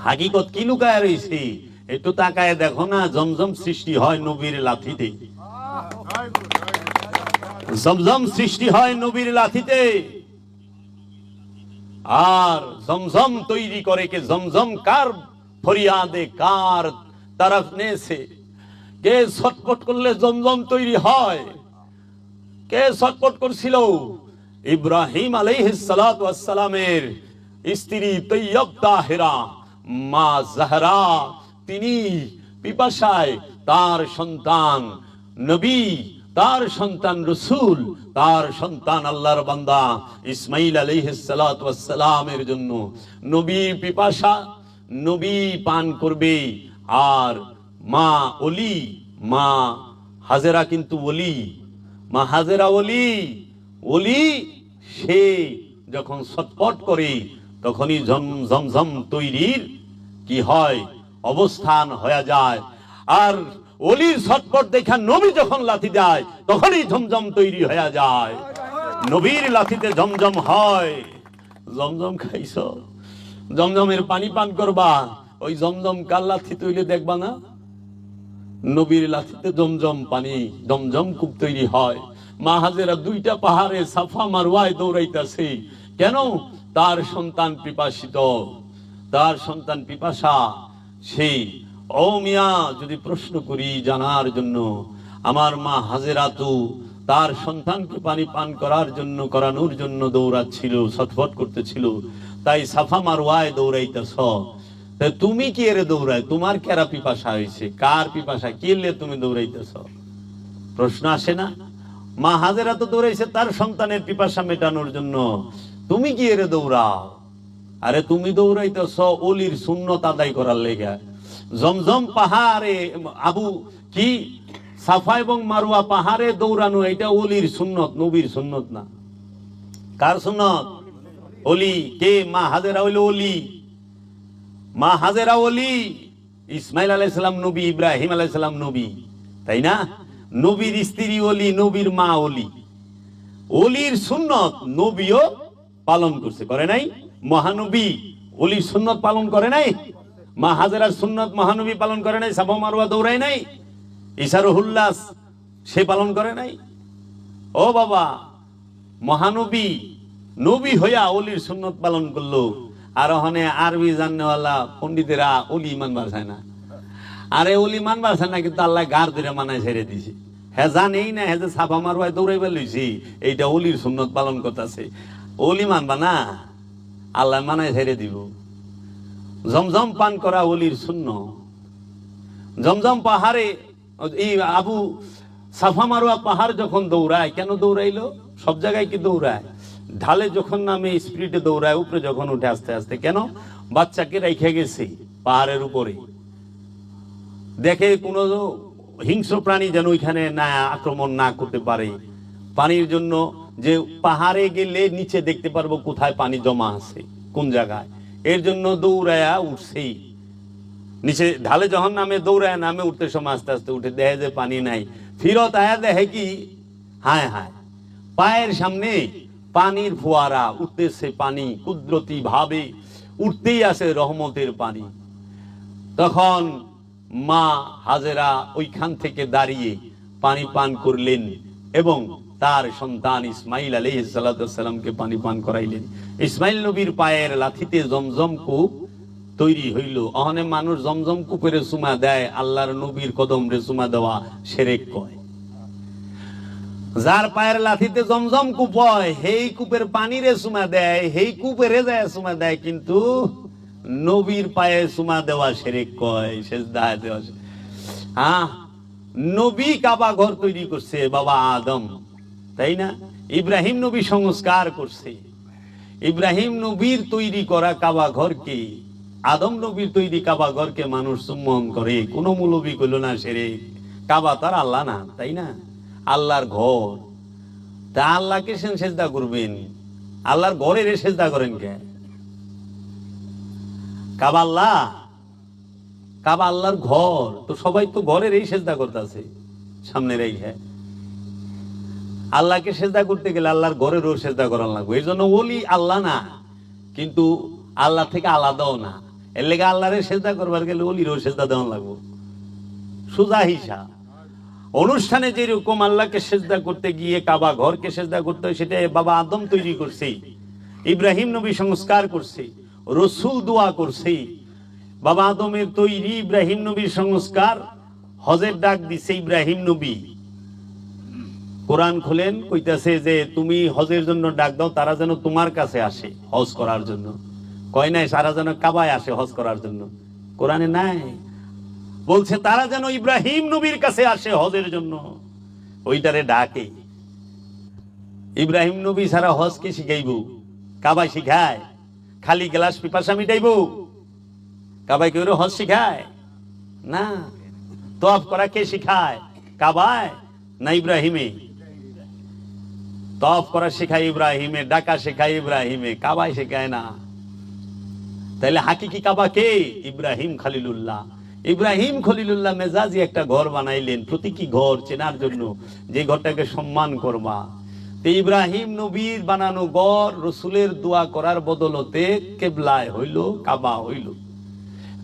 হাকিকত কি লুকায় রয়েছে একটু তাকায় দেখো না। জমজম সৃষ্টি হয় নবীর লাথিতে। জমজম সৃষ্টি হয় নবীর লাথিতে। আর জমজম তৈরি করে কে? জমজম কার ফরিয়াদে, কার তরফ নেছে? কে ছটফট করলে জমজম তৈরি হয়? কে ছটফট করছিল? ইব্রাহিম আলাইহিস সালাতু ওয়াস সালামের স্ত্রী তৈয়ব তাহেরা মা জাহরা। তিনি পিপাসায় তার সন্তান নবী, তার সন্তান রসুল, তার সন্তান আল্লাহর বান্দা ইসমাইল আলাইহিস সালাতু ওয়াস সালামের জন্য নবী পিপাসা, নবী পান করবে। আর মা ওলি, মা হাজেরা কিন্তু ওলি, মা হাজেরা ওলি। ওলি সে যখন ছটফট করে তখনই জমজম তৈরির কি হয়? অবস্থান হয়ে যায়। আর ওলির ছটফট দেখা নবী যখন লাথি দেয় তখনই জমজম তৈরি হয়ে যায়। নবীর লাথিতে জমজম হয়। জমজম খাইছ, জমজমের পানি পান করবা, ওই জমজম কার লাথি তৈরি দেখবা না? নবীর লাথিতে জমজম পানি, জমজম কূপ তৈরি হয়। মা হাজেরা দুইটা পাহাড়ে সাফা মারওয়ায় দৌড়াইতেছে। কেন? তার সন্তান পিপাসিত, তার সন্তান পিপাসা। সেই ও মিয়া, যদি প্রশ্ন করি জানার জন্য, আমার মা হাজেরা তো তার সন্তানকে পানি পান করার জন্য, করানোর জন্য দৌড়াচ্ছিল, ছটফট করতেছিল। তাই সাফা মারওয়ায় দৌড়াইতেছ। তুমি কি এর দৌড়ায়? তোমার কেরা পিপাসা হয়েছে? কার পিপাসা? কিলে তুমি দৌড়াইতেছ? প্রশ্ন আসে না? মা হাজেরা তো দৌড়াইছে তার সন্তানের পিপাসা মেটানোর জন্য। তুমি কি এর দৌড়াও? আরে তুমি দৌড়াইতেছ ওলির সুন্নত আদায় করার লেগে। জমজম পাহাড়ে আবু কি সাফা এবং মারওয়া পাহাড়ে দৌড়ানো, এটা ওলির সুন্নত, নবীর সুন্নত না। কার সুন্নত? ওলি। কে? মা হাজেরা হইল ওলি। মা হাজেরা ওলি। ইসমাইল আলাইহিস সালাম নবী, ইব্রাহিম আলাইহিস সালাম নবী, তাই না? নবীর স্ত্রী ওলি, নবীর মা ওলি। ওলির সুন্নত নবীও পালন করছে, করে নাই? মহানবী ওলির সুন্নত পালন করে নাই? মা হাজেরার সুন্নত মহানবী পালন করে নাই? সাফা মারওয়া দৌড়ায় নাই? ইশারুহুল্লাস সে পালন করে নাই? ও বাবা, মহানবী নবী হইয়া ওলির সুন্নত পালন করলো। আর ওখানে আরবি জাননেওয়ালা পন্ডিতেরা ওলি মানবার চায় না। আরে ওলি মানবার চায় না, কিন্তু আল্লাহ গার ধরে মানায় ছেড়ে দিছে। হ্যাঁ জানেই না হ্যাঁ যে সাফা মারওয়ায় দৌড়াইবার লইছি, এইটা ওলির সুন্নত পালন করতেছে। ওলি মানবা না, আল্লাহ মানায় ছেড়ে দিব। জমজম পান করা ওলির সুন্নত। জমজম পাহাড়ে এই আবু সাফা মারওয়া পাহাড় যখন দৌড়ায়, কেন দৌড়াইলো? সব জায়গায় কি দৌড়ায়? ঢালে যখন নামে স্পিডে দৌড়ায়, উপরে যখন উঠে আস্তে আস্তে। কেন? বাচ্চাকে রেখে গেছে পাহাড়ের উপরে, দেখে কোনো হিংস্র প্রাণী যেন ওইখানে না আক্রমণ না করতে পারে। পানির জন্য যে পাহাড়ে গেলে নিচে দেখতে পারবো কোথায় পানি জমা আছে, কোন জায়গায়। এর জন্য দৌড়ায়া উঠছেই নিচে। ঢালে যখন নামে দৌড়ায় নামে, উঠতে সময় আস্তে আস্তে উঠে দেখে যে পানি নাই। ফিরত আয়া দেখে কি, হায় হায়, পায়ের সামনে পানির ফোয়ারা উঠতেছে, পানি কুদরতি ভাবে উঠতেই আছে, রহমতের পানি। তখন মা হাজেরা ওইখান থেকে দাঁড়িয়ে পানি পান করলেন এবং তার সন্তান ইসমাইল আলাইহিস সালাতু ওয়াস সালামকে পানি পান করাইলেন। ইসমাইল নবীর পায়ের লাথিতে জমজম কূপ তৈরি হইল। অহনে মানুষ জমজম কূপের চুমা দেয়, আল্লাহর নবীর কদম রে চুমা দেওয়া শিরক কয়। যার পায়ের লাথিতে জমজম কূপ হয়, সেই কূপের পানি রে চুমা দেয়, সেই কূপেরে যায় চুমা দেয়, কিন্তু নবীর পায়ে চুমা দেওয়া শিরক কয়, সেজদা দেওয়া। হ্যাঁ, নবী কাবা ঘর তৈরি করছে বাবা আদম, তাই না? ইব্রাহিম নবী সংস্কার করছে। ইব্রাহিম নবীর তৈরি করা কাবা ঘরকে, আদম নবীর তৈরি কাবা ঘরকে মানুষ চুম্বন করে। কোন মৌলবী কইল না শিরক। কাবা তার আল্লাহ না, তাই না? আল্লাহর ঘর, তা আল্লাহকে সেজদা করবেন? আল্লাহর ঘরের সেজদা করেন কে? কাবা আল্লাহ, কাবা আল্লাহর ঘর, তো সবাই তো ঘরের এই সেজদা করতেছে সামনে রেখে। আল্লাহকে সেজদা করতে গেলে আল্লাহর ঘরেরও সেজদা করার লাগবে। এই জন্য ওলি আল্লাহ না, কিন্তু আল্লাহ থেকে আলাদাও না। এর লেগে আল্লাহরে সেজদা করবার গেলে ওলিরও সেজদা দেওয়া লাগবে। সুজা হিসাব। অনুষ্ঠানে যেরকম আল্লাহকে সেজদা করতে গিয়ে কাবা ঘরকে সেজদা করতে হয়, সেটা বাবা আদম তৈরি করছে, ইব্রাহিম নবী সংস্কার করছে, রসুল দোয়া করছে। বাবা আদমের তৈরি, ইব্রাহিম নবীর সংস্কার, হজের ডাক দিছে ইব্রাহিম নবী। কোরআন খোলেন, কইতাছে যে তুমি হজের জন্য ডাক দাও, তারা যেন তোমার কাছে আসে হজ করার জন্য। কয় নাই তারা যেন কাবায় আসে হজ করার জন্য, কোরআনে নাই। বলছে তারা যেন ইব্রাহিম নবীর কাছে আসে হজের জন্য, ওইটারে ডাকে। ইব্রাহিম নবী সারা হজ কে শিখাইব? কাবায় শিখায়? খালি গ্লাস পিপাসা মিটাইব? কাবায় কেউ হজ শিখায় না। তওয়াফ করা কে শিখায়? কাবায় না ইব্রাহিমে? তওয়াফ করা শেখায় ইব্রাহিমে, ডাকা শেখায় ইব্রাহিমে, কাবায় শেখায় না। তাহলে হাকিকি কাবা কে? ইব্রাহিম খলিলুল্লাহ। ইব্রাহিম খলিলুল্লাহ মেজাজি একটা ঘর বানাইলেন, প্রতীকী ঘর চেনার জন্য, যে ঘরটাকে সম্মান করবা। তো ইব্রাহিম নবীর বানানো ঘর রসুলের দোয়া করার বদলতে কেবলায় হইল, কাবা হইল।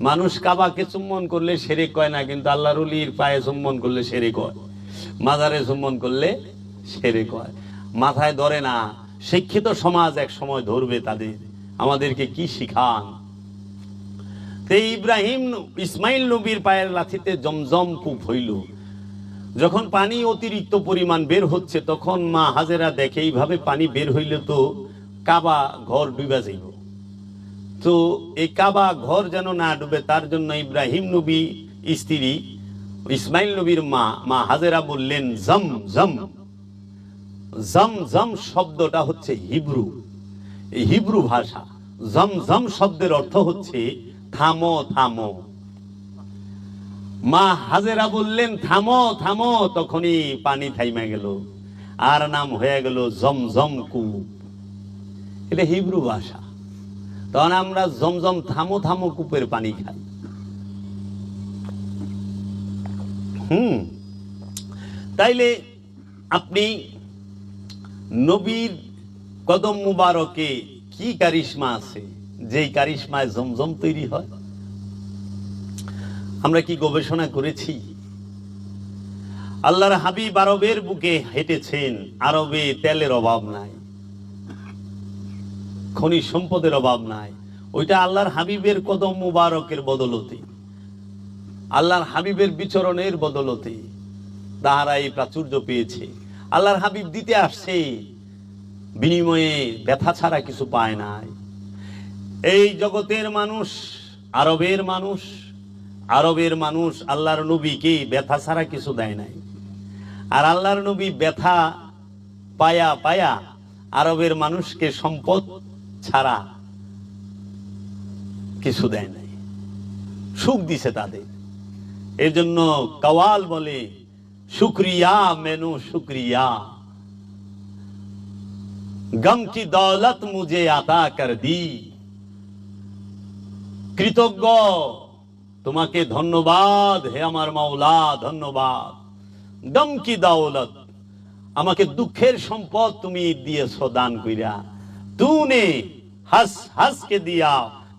মানুষ কাবাকে চুম্বন করলে শিরক কয় না, কিন্তু আল্লাহর ওলির পায়ে চুম্বন করলে শিরক হয়, মাজারে চুম্বন করলে শিরক হয়। মাথায় ধরে না। শিক্ষিত সমাজ এক সময় ধরবে তাদের। আমাদেরকে কি শিখান? ইব্রাহিম ইসমাইল নবীর পায়ের লাথিতে জমজম কূপ হইল। যখন পানি অতিরিক্ত পরিমাণ বের হচ্ছে, তখন মা হাজেরা দেখে এইভাবে পানি বের হইলে তো কাবা ঘর ডুবা যাইব। তো এই কাবা ঘর যেন না ডুবে, তার জন্য ইব্রাহিম নবী স্ত্রী ইসমাইল নবীর মা হাজেরা বললেন জম জম। জম জম শব্দটা হচ্ছে হিব্রু, এই হিব্রু ভাষা। জম জম শব্দের অর্থ হচ্ছে থামো থামো। মা হাজেরা বললেন থামো থামো, তখনই পানি থাইমা গেল, আর নাম হয়ে গেল জমজম কূপ। এটা হিব্রু ভাষা। তখন আমরা জমজম থামো থামো কূপের পানি খাই। তাইলে আপনি নবীর কদম মুবারকে কি কারিশমা আছে, যেই কারিশমায় জমজম তৈরি হয়? আমরা কি গবেষণা করেছি? আল্লাহর হাবিব আরবের বুকে হেঁটেছেন। আরবে তেলের অভাব নাই, খনিজ সম্পদের অভাব নাই। ওইটা আল্লাহর হাবিবের কদম মুবারকের বদলতে, আল্লাহর হাবিবের বিচরণের বদলতে তাহারা এই প্রাচুর্য পেয়েছে। আল্লাহর হাবিব দিতে আসছে, বিনিময়ে ব্যথা ছাড়া কিছু পায় নাই। এই জগতের মানুষ, আরবের মানুষ আল্লাহর নবীকে ব্যথা ছাড়া কিছু দেয় নাই। আর আল্লাহর নবী ব্যথা পায়া পায়া আরবের মানুষকে সম্পদ ছাড়া কিছু দেয় নাই, সুখ দিছে তাদের। এর জন্য কাওয়াল বলে শুক্রিয়া মেনু শুক্রিয়া, গম কি দৌলত মুঝে আতা কর দি। কৃতজ্ঞ, তোমাকে ধন্যবাদ হে আমার মাওলা, ধন্যবাদ। গম কি দৌলত, আমাকে দুঃখের সম্পদ তুমি দিয়েছো দান কইরা। তূনে হস হস কে দিয়া,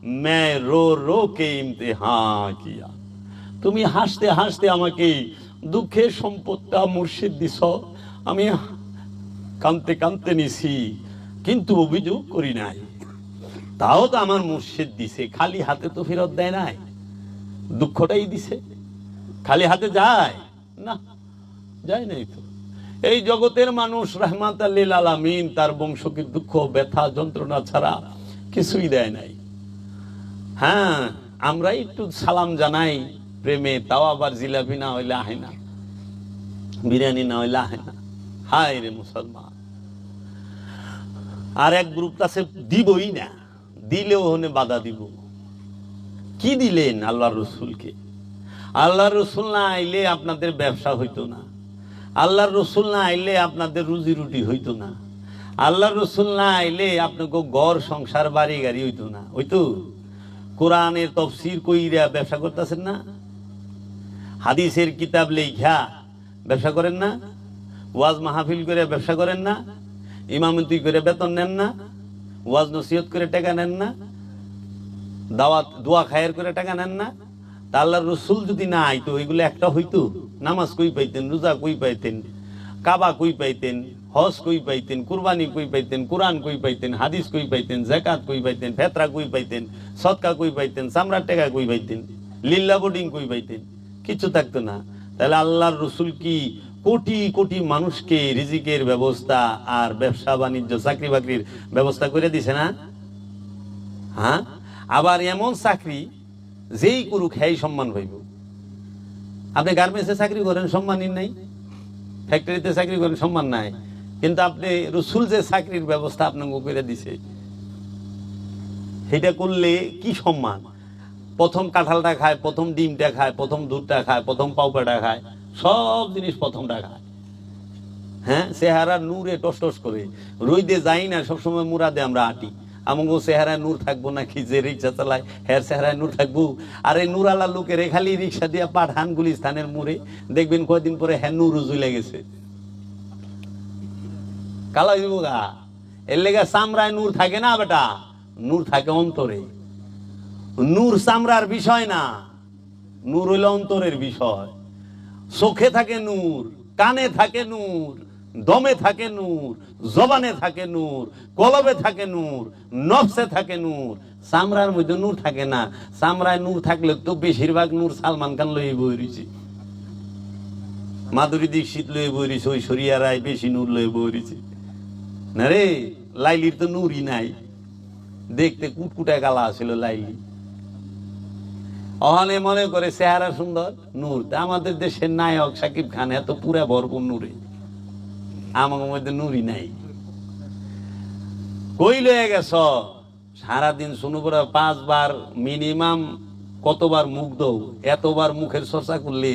मैं रो रो के इम्तिहान किया। তুমি হাসতে হাসতে আমাকে দুঃখের সম্পদটা মুর্শিদ দিছ, আমি কাঁদতে কাঁদতে নিছি, কিন্তু অভিযোগ করি নাই। তাও তো আমার মুর্শিদ দিছে, খালি হাতে তো ফেরত দেয় নাই, দুঃখটাই দিছে। খালি হাতে যায় না, যায় নাই তো। এই জগতের মানুষ রাহমাতাল লিল আলামিন তার বংশকে দুঃখ ব্যথা যন্ত্রণা ছাড়া কিছুই দেয় নাই। হ্যাঁ, আমরা একটু সালাম জানাই প্রেমে, তাও আবার জিলাপি না হইলে আহে না, বিরিয়ানি না হইলে আহে না। হায় রে মুসলমান। আর এক গ্রুপ আছে দিবই না, দিলেও হনে বাধা দিব। কি দিলেন আল্লাহর রসুলকে? আল্লাহর রসুল না আইলে আপনাদের ব্যবসা হইতো না, আল্লাহর রসুল না আইলে আপনাদের রুজি রুটি হইতো না, আল্লাহর রসুল না আইলে আপনাকে ঘর সংসার বাড়ি গাড়ি হইতো না। হইতো? কোরআনের তফসির কইরা ব্যবসা করতেছেন না, হাদিসের কিতাব লেখা ব্যবসা করেন না, ওয়াজ মাহফিল করে ব্যবসা করেন না, ইমামতি করে বেতন নেন না, ওয়াজ নসিহত করে টাকা নেন না, দাওয়াত দোয়া খায়ের করে টাকা নেন না। তা আল্লাহর রসুল যদি না আইতো এগুলো একটা হইতো? নামাজ কই পাইতেন, রোজা কই পাইতেন, কাবা কই পাইতেন, হজ কই পাইতেন, কুরবানি কই পাইতেন, কোরআন কই পাইতেন, হাদিস কই পাইতেন, যাকাত কই পাইতেন, ফেতরা কই পাইতেন, সদকা কই পাইতেন, চামড়ার টাকা কই পাইতেন, লিল্লা বোর্ডিং কই পাইতেন? কিছু থাকতো না। তাহলে আল্লাহর রসুল কি কোটি কোটি মানুষকে রিজিকের ব্যবস্থা আর ব্যবসা বাণিজ্য চাকরি বাকরির ব্যবস্থা করে দিছে না? হ্যাঁ, আবার এমন চাকরি যেই করুক হ্যাঁ সম্মান পাইব। আপনি গার্মেন্টসে চাকরি করেন, সম্মানই নাই। ফ্যাক্টরিতে চাকরি করেন, সম্মান নাই। কিন্তু আপনি রসুল যে চাকরির ব্যবস্থা আপনাকে করে দিছে, সেটা করলে কি সম্মান? প্রথম কাঁঠালটা খায়, প্রথম ডিমটা খায়, প্রথম দুধটা খায়, প্রথম পাউপাটা খায়, সব জিনিস প্রথমটা খায়। হ্যাঁ, চেহারা নূরে টস টস করে, রইদে যাই না, সবসময় মুরাদে আমরা আটি। আমাকে চেহারায় নূর থাকবো নাকি? যে রিক্সা চালায় হ্যার চেহারায় নূর থাকবো? আর এই নূরালা লোকের খালি রিক্সা দিয়ে পাঠান গুলিস্তানের মোড়ে, দেখবেন কয়দিন পরে হ্যাঁ নূর উজুলে গেছে, কালো হইব গা। এর লেগে চামড়ায় নূর থাকে না বেটা, নূর থাকে অন্তরে। নূর চামড়ার বিষয় না, নূর হইল অন্তরের বিষয়। চোখে থাকে নূর, কানে থাকে নূর, দমে থাকে নূর, জবানে থাকে নূর, কলবে থাকে নূর, নফসে থাকে নূর। চামড়ার মধ্যে নূর থাকে না। চামড়ায় নূর থাকলে তো বেশিরভাগ নূর সালমান খান লয়ে বই রয়েছে, মাধুরী দীক্ষিত লয়ে বই রয়েছে, ঐশ্বরিয়া রায় বেশি নূর লয়ে বই রয়েছে না রে। লাইলির তো নূরই নাই, দেখতে কুটকুটা গালা ছিল লাইলি। অহনে মনে করে চেহারা সুন্দর, নূর। আমাদের দেশের নায়ক সাকিব খান এত পুরা ভরপুর নূরে, আমার মধ্যে নূরই নাই। কই লয়ে গেছ? সারাদিন শুনু করে 5 বার মিনিমাম, কতবার মুখ দৌ, এতবার মুখের চর্চা করলে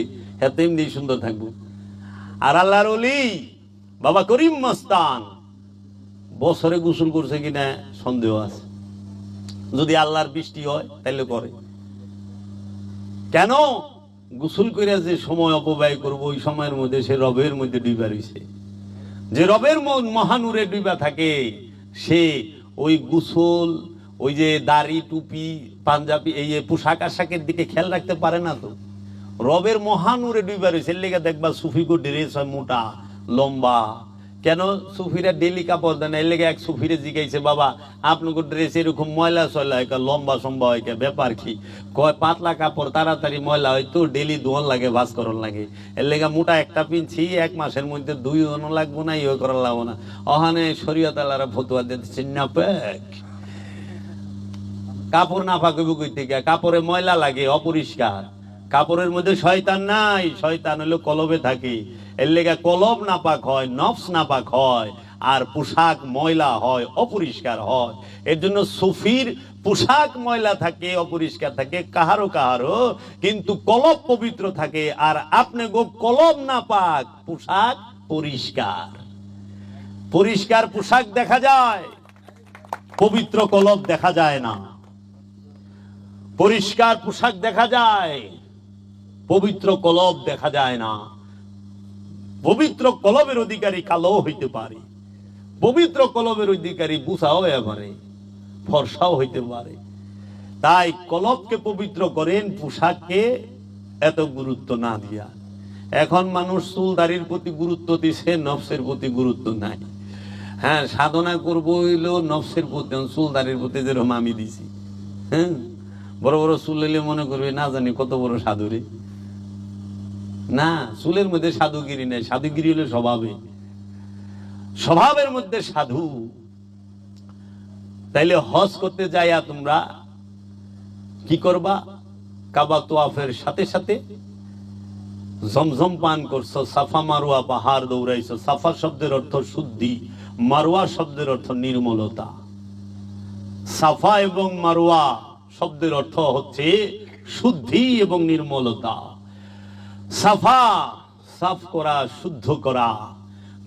এত এমনি সুন্দর থাকবো। আর আল্লাহর ওলি বাবা করিম মস্তান বছরে গোসল করছে কিনা সন্দেহ আছে। যদি আল্লাহর বৃষ্টি হয় তাহলে করে। কেন? গোসল করে যে সময় অপব্যয় করবো, ওই সময়ের মধ্যে সে রবের মধ্যে ডুবা রয়েছে। যে রবের মহানূরে ডুবা থাকে, সে ওই গোসল, ওই যে দাড়ি টুপি পাঞ্জাবি এই পোশাক আশাকের দিকে খেয়াল রাখতে পারে না। তো রবের মহানূরে ডুবা রয়েছে। লেগে দেখবা সুফিগো ড্রেস হয় মোটা লম্বা। কেন? সুফিরা ডেলি কাপড় দেয় না। এর লেগে এক সুফিরে জিজ্ঞাসা, বাবা আপনাকে ড্রেস এরকম ময়লা চয়লা হয়, লম্বা সম্বা হয়, ব্যাপার কি? কয় পাতলা কাপড় তাড়াতাড়ি ময়লা হয় তো, ডেলি ধোয়ান লাগে, ভাস করন লাগে। এর লেগে মোটা একটা পিনছি, 1 মাসের মধ্যে 2 ধোয়ানো লাগবো না, ইয়ে করার লাগবো না। ওখানে শরীয়ত আল্লাহরা ফতুয়া দিতেছে না পাক, কাপড় না পাকবে কই থেকে? কাপড়ে ময়লা লাগে, অপরিষ্কার। কাপড়ের মধ্যে শয়তান নাই, শয়তান হলো কলবে থাকে। এর লেগে কলব নাপাক হয়, নফস নাপাক হয়, আর পোশাক ময়লা হয়, অপরিষ্কার হয়। এর জন্য সুফির পোশাক ময়লা থাকে, অপরিষ্কার থাকে কাহারো কাহারো, কিন্তু কলব পবিত্র থাকে। আর আপনি গো কলব নাপাক, পোশাক পরিষ্কার। পরিষ্কার পোশাক দেখা যায়, পবিত্র কলব দেখা যায় না। পরিষ্কার পোশাক দেখা যায়, পবিত্র কলব দেখা যায় না। পবিত্র কলবের অধিকারী কালো হইতে পারে, পবিত্র কলবের অধিকারী বুসাও পারে, ফর্সাও হইতে পারে। তাই কলবকে পবিত্র করেন, পোশাককে এত গুরুত্ব না দিয়া। এখন মানুষ চুল দাড়ির প্রতি গুরুত্ব দিছে, নফসের প্রতি গুরুত্ব নাই। হ্যাঁ, সাধনা করবো হইলো নফসের প্রতি, চুল দাড়ির প্রতি যেরকম আমি দিছি। হ্যাঁ, বড় বড় চুল এলে মনে করবে না জানি কত বড় সাধুরে। না, চুলের মধ্যে সাধুগিরি নেই, সাধুগিরি হলো স্বভাবে, স্বভাবের মধ্যে সাধু। তাইলে হজ করতে যাইয়া তোমরা কি করবা? কাবা তোয়াফের সাথে সাথে জমজম পান করছো, সাফা মারোয়া পাহাড় দৌড়াইছো। সাফা শব্দের অর্থ শুদ্ধি, মারোয়া শব্দের অর্থ নির্মলতা। সাফা এবং মারোয়া শব্দের অর্থ হচ্ছে শুদ্ধি এবং নির্মলতা। সাফা, সাফ করা, শুদ্ধ করা।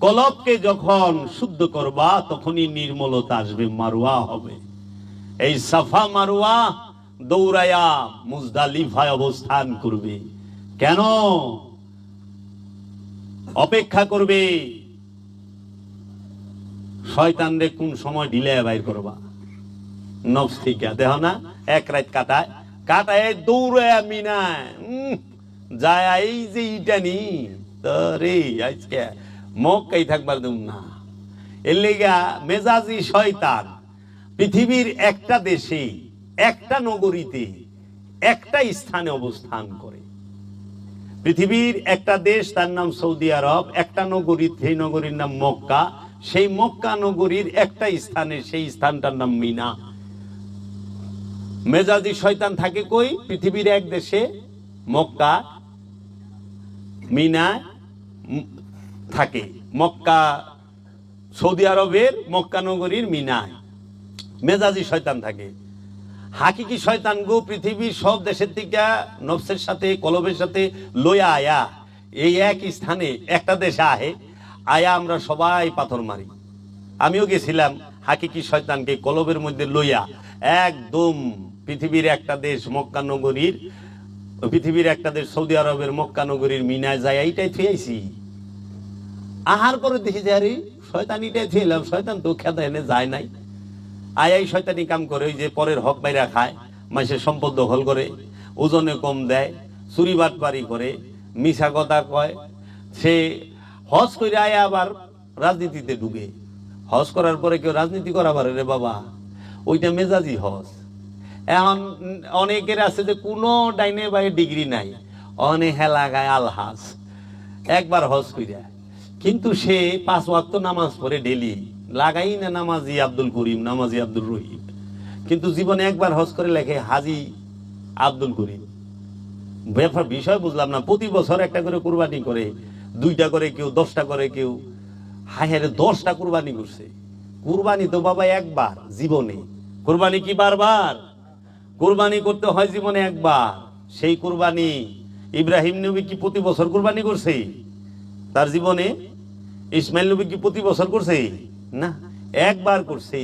কলবকে যখন শুদ্ধ করবা তখনই নির্মলতা আসবে, মারওয়া হবে। এই সাফা মারওয়া দৌড়াইয়া মুজদালিফায় অবস্থান করবে। কেন? অপেক্ষা করবে শয়তানরে কোন সময় ঢিলে বাইর করবা। নফস থেকে দেহ না এক রাত কাটায় কাটায় দৌড়ে মিনায় যায় এই যে ইটা নি রে আজকে মক্কাই থাকবার দেব না। এর লেগা মেজাজি শয়তান পৃথিবীর একটা দেশে একটা নগরীতে একটা স্থানে অবস্থান করে। পৃথিবীর একটা দেশ, তার নাম সৌদি আরব, একটা নগরী, সেই নগরীর নাম মক্কা, সেই মক্কা নগরীর একটা স্থানে, সেই স্থানটার নাম মিনা। মেজাজি শয়তান থাকে কই? পৃথিবীর এক দেশে মক্কা মিনা থাকে, মক্কা সৌদি আরবের মক্কা নগরীর মিনায় মেজাজি শয়তান থাকে। হাকিকি শয়তান গো পৃথিবীর সব দেশের থেকে নফসের সাথে কলবের সাথে লইয়া আয়া এই এক স্থানে একটা দেশে আহে, আয়া আমরা সবাই পাথর মারি। আমিও গেছিলাম হাকিকি শয়তানকে কলবের মধ্যে লইয়া একদম পৃথিবীর একটা দেশ মক্কা নগরীর, পৃথিবীর একটা দেশ সৌদি আরবের মক্কা নগরীর মিনায় যায় এইটাই থুয়েছি। আহার করে দেখি যে আরে শয়তান এটাই থুয়েলাম, শয়তান তো খেতে এনে যায় নাই। আয়াই শয়তানি কাম করে, ওই যে পরের হক বাইরা খায়, মানুষের সম্পদ দখল করে, ওজনে কম দেয়, চুরি বাটপারি করে, মিছা কথা কয়। সে হজ করে আয়া আবার রাজনীতিতে ঢুকে। হজ করার পরে কেউ রাজনীতি করা পারে রে বাবা, ওইটা মেজাজি হজ। এখন অনেকের আছে যে কোনো ডাইনে বাইরে ডিগ্রি নাই, অনেক হেলাগায় আলহাজ একবার হজ কইরা, কিন্তু সে 5 ওয়াক্ত নামাজ পড়ে ডেলি, লাগাই না নামাজি আব্দুল করিম, নামাজি আব্দুল রহিম, কিন্তু জীবনে একবার হজ করে লেখে হাজি আব্দুল করিম। ব্যাপার বিষয় বুঝলাম না। প্রতি বছর একটা করে কুরবানি করে, 2টা করে কেউ, 10টা করে কেউ। হায় 10টা কুরবানি করছে। কুরবানি তো বাবা একবার জীবনে, কুরবানি কি বারবার? কুরবানি করতে হয় জীবনে একবার। সেই কুরবানি ইব্রাহিম নবী কি প্রতি বছর কুরবানি করছে তার জীবনে? ইসমাইল নবী কি প্রতি বছর করছে? না, একবার করছে।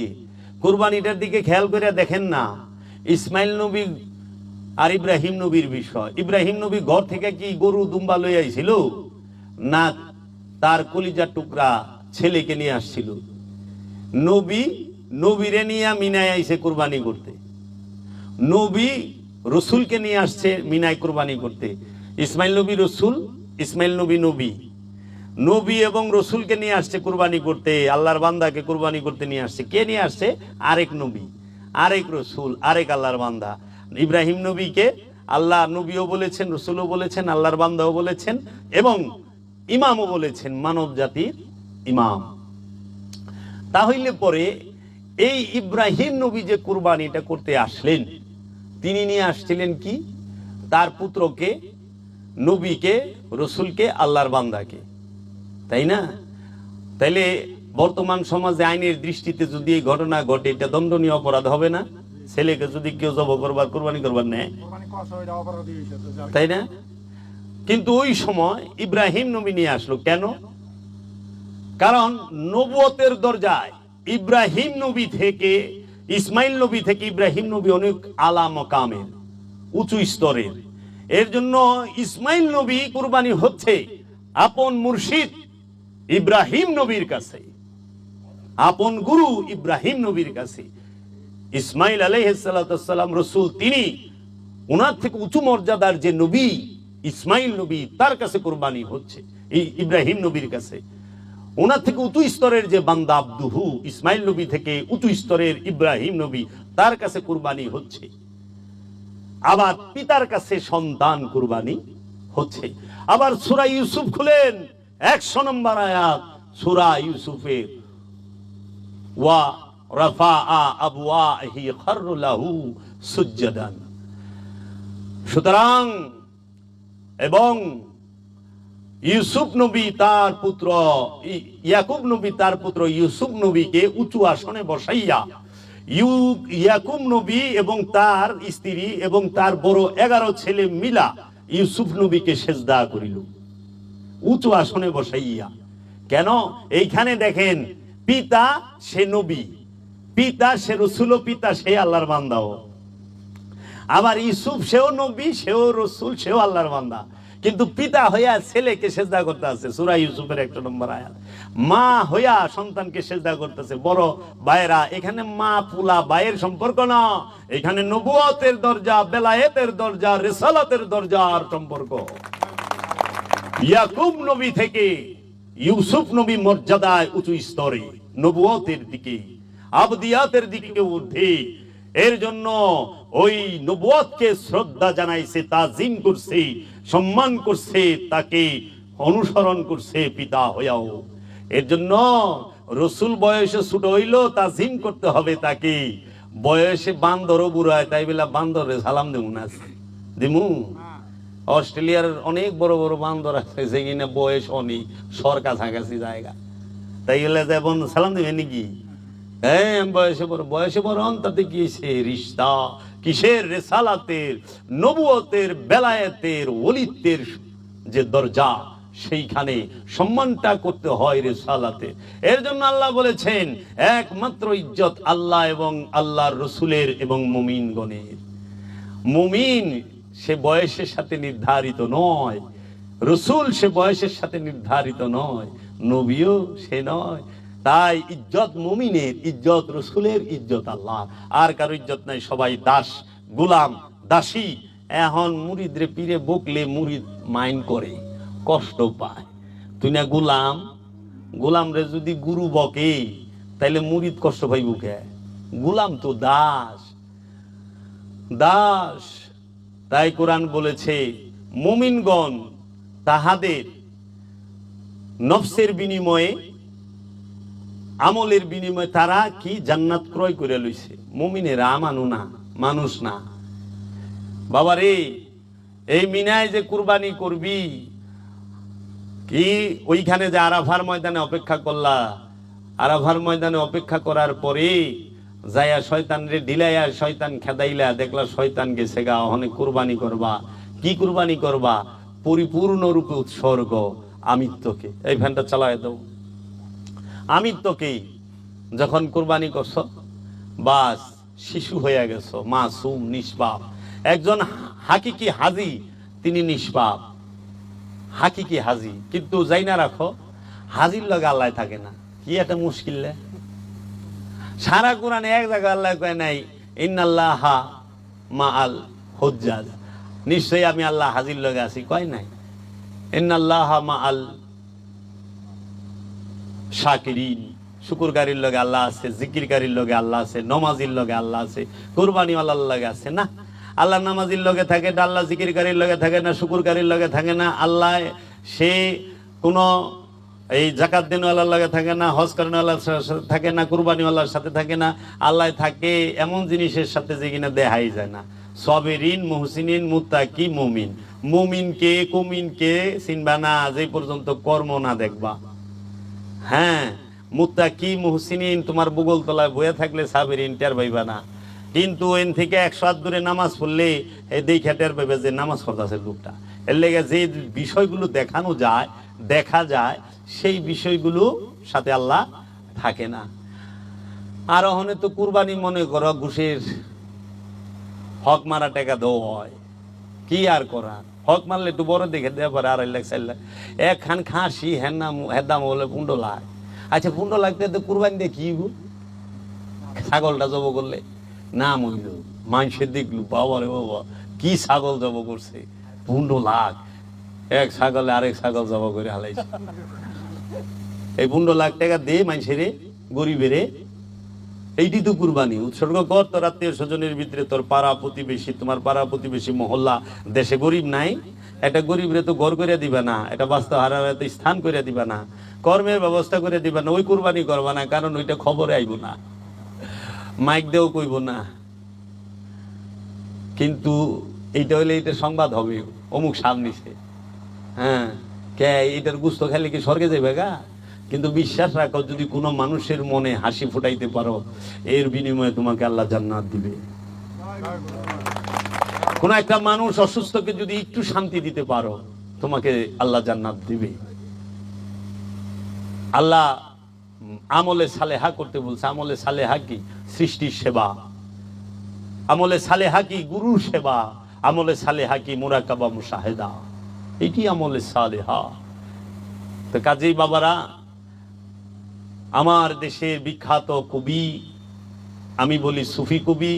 কুরবানিটার দিকে খেয়াল করে দেখেন না, ইসমাইল নবী আর ইব্রাহিম নবীর বিষয়। ইব্রাহিম নবী ঘর থেকে কি গরু দুম্বা লই আইছিল? না, তার কলিজার টুকরা ছেলেকে নিয়ে আসছিল। নবী নবীরে নিয়ে মিনায় আইছে কুরবানি করতে, নবী রসুলকে নিয়ে আসছে মিনায় কুরবানি করতে। ইসমাইল নবী রসুল, ইসমাইল নবী নবী, নবী এবং রসুলকে নিয়ে আসছে কুরবানি করতে, আল্লাহর বান্দাকে কুরবানি করতে নিয়ে আসছে। কে নিয়ে আসছে? আরেক নবী, আরেক রসুল, আরেক আল্লাহর বান্দা। ইব্রাহিম নবীকে আল্লাহ নবীও বলেছেন, রসুলও বলেছেন, আল্লাহর বান্দাও বলেছেন এবং ইমামও বলেছেন, মানব জাতির ইমাম। তাহলে পরে এই ইব্রাহিম নবী যে কুরবানিটা করতে আসলেন, তিনি নিয়ে আসছিলেন কি? তার পুত্রকে, নবীকে, রসুলকে, আল্লাহর বান্দাকে, তাই না? তাইলে বর্তমান সমাজে আইনের দৃষ্টিতে যদি এই ঘটনা ঘটে, এটা দণ্ডনীয় অপরাধ হবে না? ছেলেকে যদি কেউ জব করবার, কুরবানি করবার নেয়, তাই না? কিন্তু ওই সময় ইব্রাহিম নবী নিয়ে আসলো কেন? কারণ নবুয়তের দরজায় ইব্রাহিম নবী থেকে, ইসমাইল নবী থেকে ইব্রাহিম নবী অনেক আলা মকামের, উঁচু স্তরের। এর জন্য ইসমাইল নবী কুরবানি হচ্ছে আপন মুর্শিদ ইব্রাহিম নবীর কাছে, আপন গুরু ইব্রাহিম নবীর কাছে। ইসমাইল আলাইহিস সালাম রসুল, তিনি ওনার থেকে উঁচু মর্যাদার যে নবী ইসমাইল নবী, তার কাছে কুরবানি হচ্ছে, এই ইব্রাহিম নবীর কাছে। ওনার থেকে উঁচু স্তরের যে বান্দা আব্দুহু, ইসমাইল নবী থেকে উঁচু স্তরের ইব্রাহিম নবী, তার কাছে কুরবানি হচ্ছে। আবার পিতার কাছে সন্তান কুরবানি হচ্ছে। আবার সূরা ইউসুফ খুলেন, 100 নম্বর আয়াত সূরা ইউসুফের, ওয়া রাফাআ আবওয়াহি খাররু লাহু সুজদান। সুতরাং এবং ইউসুফ নবী তার পুত্র, ইয়াকুব নবী তার পুত্র ইউসুফ নবীকে উঁচু আসনে বসাইয়া, ইয়াকুব নবী এবং তার স্ত্রী এবং তার বড় 11 ছেলে মিলা ইউসুফ নবীকে সেজদা করিল, উঁচু আসনে বসাইয়া। কেন? এইখানে দেখেন, পিতা সে নবী, পিতা সে রসুল, পিতা সে আল্লাহর বান্দাও। আবার ইউসুফ সেও নবী, সেও রসুল, সেও আল্লাহর বান্দা। কিন্তু পিতা হইয়া ছেলেকে সেজদা করতে আছে, সূরা ইউসুফের 1 নম্বর আয়াত। মা হইয়া সন্তানকে সেজদা করতেছে। বড় ভাইরা, এখানে মা পুলা ভাইয়ের সম্পর্ক না, এখানে নবুয়তের দরজা, বেলায়েতের দরজা, রিসালাতের দরজার সম্পর্ক। ইয়াকুব নবী থেকে ইউসুফ নবী মর্যাদায় উঁচু স্তরে, নবুয়তের দিকে, আবদিয়াতের দিকে ঊর্ধ্বে। এর জন্য ওই নবুয়তকে শ্রদ্ধা জানাইছে, তাজিম করছে, সম্মান করছে, তাকে অনুসরণ করছে পিতা হইয়াও। এর জন্য রসুল বয়সে ছোট হইলো তাজিম করতে হবে তাকে। বয়সে বান্দরও বুড়ায়, তাই বেলা বান্দরে সালাম দেবো না, দিমু। অস্ট্রেলিয়ার অনেক বড় বড় বান্দর আছে যেখানে বয়স অনেক, সর কাছাকাছি জায়গা, তাই গেলে যেমন সালাম দেবে নাকি? হ্যাঁ, বয়সে বড় তাতে কিসের রিশতা, কিসের রেসালাতের, নবুয়তের, বেলায়েতের, ওলিত্বের যে দরজা, সেইখানে সম্মানটা করতে হয় রেসালাতে। এর জন্য আল্লাহ বলেছেন একমাত্র ইজ্জত আল্লাহ এবং আল্লাহর রসুলের এবং মুমিনগণের। মুমিন সে বয়সের সাথে নির্ধারিত নয়, রসুল সে বয়সের সাথে নির্ধারিত নয়, নবীও সে নয়। তাই ইজ্জত মুমিনের, ইজ্জত রসুলের, ইজ্জত আল্লাহ। আর কারো ইজ্জত নাই, সবাই দাস, গোলাম, দাসী। এখন মুরিদরে পীরে বকলে মুরিদ মাইন্ড করে, কষ্ট পায়। তুই না গোলাম, গোলাম রে যদি গুরু বকে তাইলে মুরিদ কষ্ট পাইব কে? গোলাম তো দাস, দাস। তাই কোরআন বলেছে মুমিনগণ তাহাদের নফসের বিনিময়ে, আমলের বিনিময়ে তারা কি জান্নাত ক্রয় করে লইছে। মুমিনেরা আমানু না, মানুষ না। বাবারে, এই মিনায় যে কুরবানি করবি, কি ওইখানে যে আরাফার ময়দানে অপেক্ষা করলা, আরাফার ময়দানে অপেক্ষা করার পরে যাইয়া শয়তান রে ঢিলাইয়া শয়তান খেদাইলা, দেখলা শয়তান গেছে গা, অনেক কুরবানি করবা। কি কুরবানি করবা? পরিপূর্ণ রূপে উৎসর্গ আমিত্বকে। এই ফ্যানটা চালায় দাও। আমিত্বকে যখন কুরবানি করছো, বাস শিশু হয়ে গেছো, মাসুম, নিষ্পাপ। একজন হাকিকি হাজি, তিনি নিষ্পাপ, হাকিকি হাজি। কিন্তু যাই না রাখো, হাজির লগে আল্লাহ থাকে না। কি একটা মুশকিল। সারা কোরআনে এক জায়গায় আল্লাহ কয় নাই ইন্নাল্লাহা মাআল হুজ্জাজ, নিশ্চয়ই আমি আল্লাহ হাজির লগে আছি, কয় নাই। ইন্নাল্লাহা মাআল শাকিরিন, শুকরকারীর লগে আল্লাহ আছে, জিকিরকারীর লগে আল্লাহ আছে, নমাজির লগে আল্লাহ আছে, কুরবানি ওয়ালার লগে আছে না। আল্লাহ নামাজির লগে থাকে না, আল্লাহ জিকিরকারীর লগে থাকে না, শুকরকারীর লগে থাকে না। আল্লাহ সে কোনো এই জাকাত দিনওয়ালার লগে থাকে না, হজ করেনওয়ালার থাকে না, কুরবানিওয়ালার সাথে থাকে না। আল্লাহ থাকে এমন জিনিসের সাথে যে কিনা দেখাই যায় না। সাবিরিন, মুহসিনিন, মুত্তাকি, মুমিন। মুমিনকে কুমিনকে চিনবা না যে পর্যন্ত কর্ম না দেখবা। হ্যাঁ, মুত্তাকি, মুহসিনিন তোমার বুগল তলায় বয়ে থাকলে সাবিরিন টের পাইবা না। কিন্তু এন থেকে 100 হাত দূরে নামাজ পড়লে এই দেখে টের পাইবে যে নামাজ পড়তেছে লোকটা। এর লেগে যে বিষয়গুলো দেখানো যায়, দেখা যায়, সেই বিষয়গুলো সাথে আল্লাহ থাকে না। আর ওখানে তো কুরবানি মনে করো ঘুষের হক মারা টাকা দেওয়া হয়, কি আর করা। হক মারলে একটু বড় দেখে দেওয়া পারে, 2.5 লাখ 4 লাখ। একখান খাসি হেদাম হলে 15 লাখ। আচ্ছা 15 লাখ তো কুরবানি দিয়ে কি ছাগলটা জব করলে নাম হইল, মানুষের দেখলো বাবা রে বাবা কি ছাগল জব করছে, 15 লাখ। এক ছাগলে আরেক ছাগল জব করে হালাইছে। এই 15 লাখ টাকা দে মানুষের, গরিবেরে। এইটি তো কুরবানি। উৎসর্গ কর তোর আত্মীয় স্বজনের ভিতরে, তোর পাড়া প্রতিবেশী, তোমার পাড়া প্রতিবেশী, মহল্লা, দেশে গরিব নাই, এটা গরিবরে তো ঘর করে দিবা না, এটা বাস্তব হারারে তো স্থান করে দিবা না, কর্মের ব্যবস্থা করে দিবা না। ওই কুরবানি করবা না, কারণ ওইটা খবরে আইব না, মাইক দেও কইব না। কিন্তু এইটা হইলে এটা সংবাদ হবে, অমুক সামনিছে। হ্যাঁ, কে এটার গুস্ত খেলে কি স্বর্গে যাবে গা? কিন্তু বিশ্বাস রাখো, যদি কোনো মানুষের মনে হাসি ফুটাইতে পারো, এর বিনিময়ে তোমাকে আল্লাহ জান্নাত দিবে। কোন একটা মানুষ অসুস্থকে যদি একটু শান্তি দিতে পারো, তোমাকে আল্লাহ জান্নাত দিবে। আল্লাহ আমলে সালেহা করতে বলছে। আমলে সালেহা কি? সৃষ্টির সেবা। আমলে সালেহা কি? গুরুর সেবা। আমলে সালেহা কি? মুরাকাবা মুশাহেদা। এটি আমলে সালেহা। তো কাজেই বাবারা, আমার দেশের বিখ্যাত কবি, আমি বলি সুফি কবি,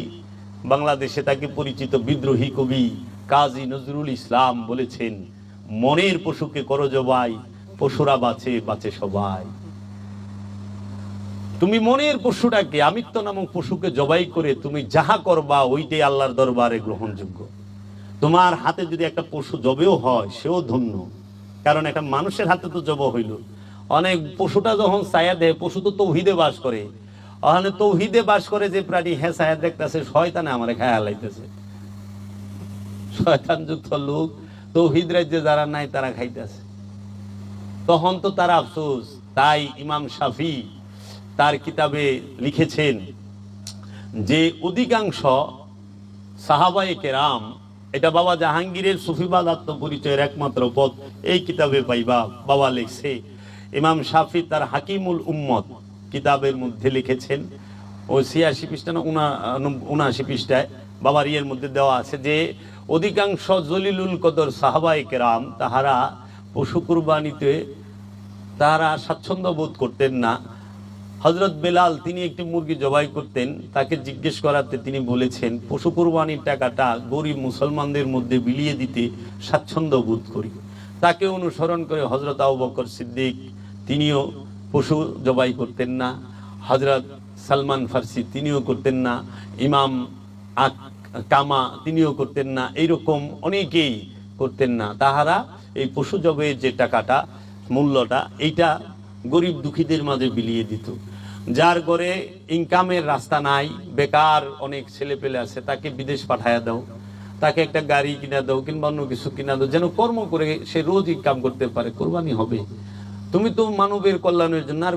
বাংলাদেশে তাকে পরিচিত বিদ্রোহী কবি কাজী নজরুল ইসলাম বলেছেন, মনের পশুকে করো জবাই, পশুরা বাঁচে বাঁচে সবাই। তুমি মনের পশুটাকে, আমিত্ব নামক পশুকে জবাই করে তুমি যাহা করবা ওইটাই আল্লাহর দরবারে গ্রহণযোগ্য। তোমার হাতে যদি একটা পশু জবেও হয় সেও ধন্য, কারণ একটা মানুষের হাতে তো জব হইল। অনেক পশুটা যখন ছায়া দেয়, পশু তো তৌহিদে বাস করে, ওখানে তৌহিদে বাস করে যে প্রাণী, হ্যাঁ ছায়া দেখতেছে, শয়তানে আমার খেয়াল লাইতেছে। শয়তান যুক্ত লোক তৌহিদ রাজ্যে যারা নাই তারা খাইতেছে, তখন তো তারা আফসোস। তাই ইমাম শাফি তার কিতাবে লিখেছেন যে অধিকাংশ সাহাবায়ে কেরাম, এটা বাবা জাহাঙ্গীরের সুফিবাদ আত্মপরিচয়ের একমাত্র পথ এই কিতাবে পাইবা। বাবা লিখছে, ইমাম শাফি তার হাকিমুল উম্মত কিতাবের মধ্যে লিখেছেন, ও 86 পৃষ্ঠা না 79 পৃষ্ঠায় বাবার ইয়ের মধ্যে দেওয়া আছে যে অধিকাংশ জলিলুল কদর সাহাবায়ে কেরাম তাহারা পশু কুরবানিতে তারা স্বাচ্ছন্দ্য বোধ করতেন না। হযরত বেলাল তিনি একটি মুরগি জবাই করতেন, তাকে জিজ্ঞেস করাতে তিনি বলেছেন, পশু কুরবানির টাকাটা গরিব মুসলমানদের মধ্যে বিলিয়ে দিতে স্বাচ্ছন্দ্য বোধ করি। তাকে অনুসরণ করে হযরত আবু বকর সিদ্দিক তিনিও পশু জবাই করতেন না, হযরত সালমান ফার্সি তিনিও করতেন না, ইমাম কামা তিনিও করতেন না, এইরকম অনেকেই করতেন না। তাহারা এই পশু জবের যে টাকাটা, মূল্যটা, এইটা গরিব দুঃখীদের মাঝে বিলিয়ে দিত। যার ঘরে ইনকামের রাস্তা নাই, বেকার অনেক ছেলে পেলে আছে, তাকে বিদেশ পাঠায়া দাও, তাকে একটা গাড়ি কিনা দাও কিংবা অন্য কিছু কিনা দাও, যেন কর্ম করে সে রোজ ইনকাম করতে পারে, কোরবানি হবে। তুমি তো মানবের কল্যাণের জন্য, আর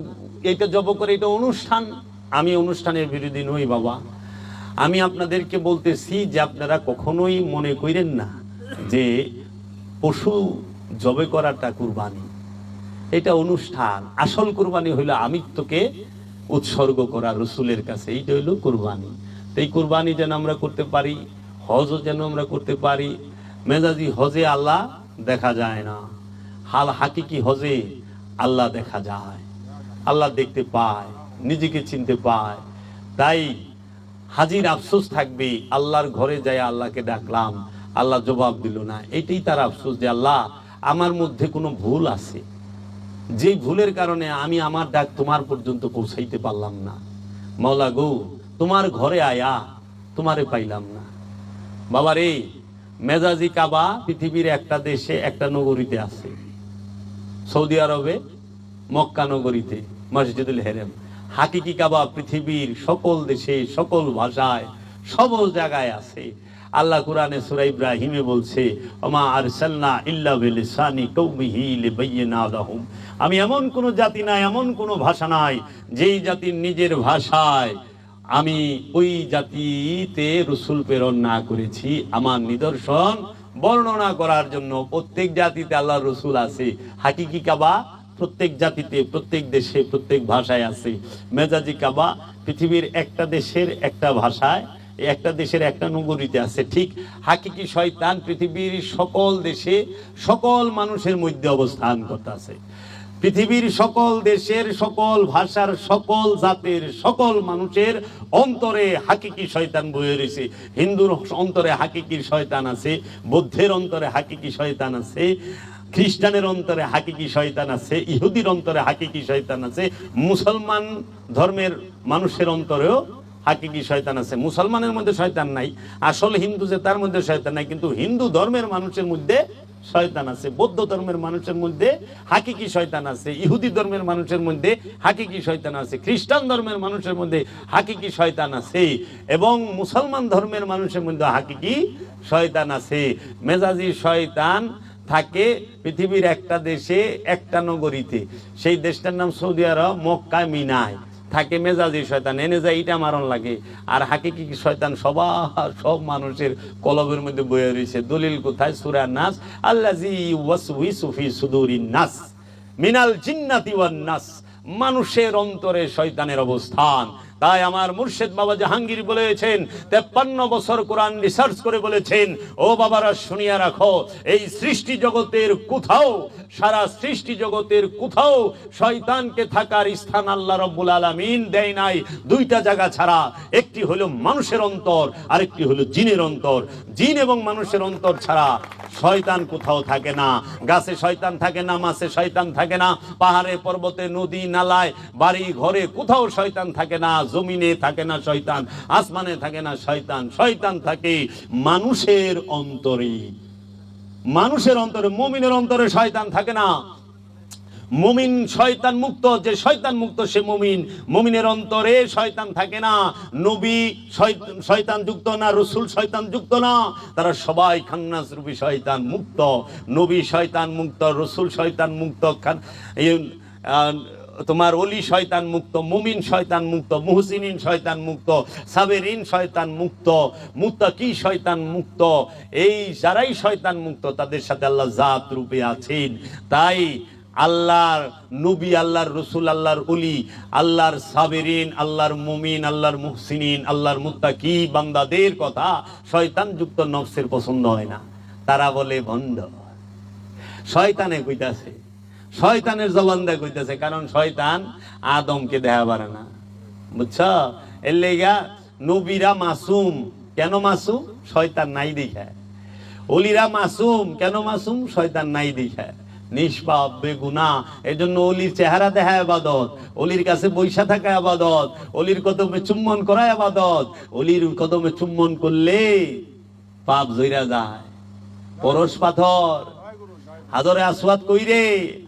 এইটা জব করে এটা অনুষ্ঠান। আমি অনুষ্ঠানের বিরোধী নই বাবা, আমি আপনাদেরকে বলতেছি যে আপনারা কখনোই মনে করেন না যে পশু জবে করাটা কুরবানি, এটা অনুষ্ঠান। আসল কুরবানি হইল আমিত্বকে উৎসর্গ করা রসুলের কাছে, এইটা হইল কুরবানি। তো এই কুরবানি যেন আমরা করতে পারি, হজও যেন আমরা করতে পারি। মেজাজি হজে আল্লাহ দেখা যায় না, হাল হাকিকি হজে আল্লাহ দেখা যায়, আল্লাহ দেখতে পায়, নিজেকে চিনতে পায়। তাই হাজির আফসোস থাকবে, আল্লাহর ঘরে যায় আল্লাহকে ডাকলাম, আল্লাহ জবাব দিল না, এইটাই তার আফসোস যে আল্লাহ আমার মধ্যে কোনো ভুল আছে, যে ভুলের কারণে আমি আমার ডাক তোমার পর্যন্ত পৌঁছাইতে পারলাম না। মাওলা গো, তোমার ঘরে আয়া তোমারে পাইলাম না। বাবারে, মেজাজি কাবা পৃথিবীর একটা দেশে একটা নগরীতে আছে, সৌদি আরবে মক্কা নগরীতে মসজিদুল হেরেম। হাকিকি কাবা পৃথিবীর সকল দেশে সকল ভাষায় সকল জায়গায় আছে। আল্লাহ কোরআনে সূরা ইব্রাহিমে বলছে, ওমা আরসালনা ইল্লা বিলিসানি কওমিহি লিবায়্যিনা লাহুম। আমি এমন কোন জাতি নাই, এমন কোন ভাষা নাই যেই জাতির নিজের ভাষায় আমি ওই জাতিতে রাসূল প্রেরণ না করেছি আমার নিদর্শন বর্ণনা করার জন্য। প্রত্যেক জাতিতে আল্লাহর রাসূল আছে। হাকিকি কাবা প্রত্যেক জাতিতে, প্রত্যেক দেশে, প্রত্যেক ভাষায় আছে। মেজাজি কাবা পৃথিবীর একটা দেশের একটা ভাষায়, একটা দেশের একটা নগরীতে আছে। ঠিক হাকিকি শয়তান পৃথিবীর সকল দেশে সকল মানুষের মধ্যে অবস্থান করতেছে। পৃথিবীর সকল দেশের সকল ভাষার সকল জাতের সকল মানুষের অন্তরে হাকিকি শয়তান বয়ে রয়েছে। হিন্দুর অন্তরে হাকিকি শয়তান আছে, বৌদ্ধের অন্তরে হাকিকি শয়তান আছে, খ্রিস্টানের অন্তরে হাকিকি শয়তান আছে, ইহুদির অন্তরে হাকিকি শয়তান আছে, মুসলমান ধর্মের মানুষের অন্তরেও হাকিকি শয়তান আছে। মুসলমানের মধ্যে শয়তান নাই, আসল হিন্দু যে তার মধ্যে শয়তান নাই, কিন্তু হিন্দু ধর্মের মানুষের মধ্যে শয়তান আছে। বৌদ্ধ ধর্মের মানুষের মধ্যে হাকিকি শয়তান আছে, ইহুদি ধর্মের মানুষের মধ্যে হাকিকি শয়তান আছে, খ্রিস্টান ধর্মের মানুষের মধ্যে হাকিকি শয়তান আছে, এবং মুসলমান ধর্মের মানুষের মধ্যে হাকিকি শয়তান আছে। মেজাজি শয়তান থাকে পৃথিবীর একটা দেশে একটা নগরীতে, সেই দেশটার নাম সৌদি আরব, মক্কা মিনায় থাকে মেজাজি শয়তান। এনে যায় ইটা মারণ লাগে। আর হাকিকি শয়তান সব মানুষের কলবের মধ্যে বয়ে রয়েছে। দলিল কোথায়? সূরা নাস, আল্লাযী ওয়াসওয়িসু ফি সুদুরিন নাস মিনাল জিন্নাতি ওয়ান নাস। মানুষের অন্তরে শয়তানের অবস্থান, তাই আমার মুর্শিদ বাবা জাহাঙ্গীর বলেছেন, 53 বছর কোরআন রিসার্চ করে বলেছেন, ও বাবারা শুনিয়া রাখো, এই সৃষ্টি জগতের কোথাও, সারা সৃষ্টি জগতের কোথাও শয়তানকে থাকার স্থান আল্লাহ রাব্বুল আলামিন দেয় নাই, দুইটা জায়গা ছাড়া। একটি হলো মানুষের অন্তর, আরেকটি হলো জিনের অন্তর। জিন এবং মানুষের অন্তর ছাড়া শয়তান কোথাও থাকে না। গাছে শয়তান থাকে না, মাছে শয়তান থাকে না, পাহাড়ে পর্বতে নদী নালায় বাড়ি ঘরে কোথাও শয়তান থাকে না, জমিনে থাকে না শয়তান, আসমানে থাকে না শয়তান। শয়তান থাকে মানুষের অন্তরে, মানুষের অন্তরে। মুমিনের অন্তরে শয়তান থাকে না। মুমিন শয়তান মুক্ত, যে শয়তান মুক্ত সে মুমিন। মুমিনের অন্তরে শয়তান থাকে না। নবী শয়তান যুক্ত না, রাসূল শয়তান যুক্ত না, তারা সবাই খান্নাস রূপী শয়তান মুক্ত। নবী শয়তান মুক্ত, রাসূল শয়তান মুক্ত, তোমার ওলি শয়তান মুক্ত, মুমিন শয়তান মুক্ত, মুহসিনিন শয়তান মুক্ত, সাবেরিন শয়তান মুক্ত, মুত্তাকি শয়তান মুক্ত। এই যারাই শয়তান মুক্ত তাদের সাথে আল্লাহ জাত রূপে আছেন। তাই আল্লাহর নবী, আল্লাহর রসুল, আল্লাহর ওলি, আল্লাহর সাবেরিন, আল্লাহর মুমিন, আল্লাহর মুহসিনিন, আল্লাহর মুত্তাকি বান্দাদের কথা শয়তান যুক্ত নফসের পছন্দ হয় না। তারা বলে ভণ্ড। শয়তানে কইতাছে, শয়তানের জবান দিয়ে কইতাছে, কারণ শয়তান আদমকে দেখা পারে না, বুঝছো? এর লেগা নবীরা মাসুম। কেন মাসুম? শয়তান নাই দেখা। ওলিরা মাসুম। কেন মাসুম? শয়তান নাই দেখা। নিষ্পাপ বেগুনাহ। এজন্য ওলির চেহারা দেখা ইবাদত, ওলির কাছে বৈশা থাকা ইবাদত, ওলির কদমে চুম্বন করা ইবাদত। ওলির কদমে চুম্বন করলে পাপ জইরা যায়। পরশ পাথর, হাজরে আসওয়াদ কইরে,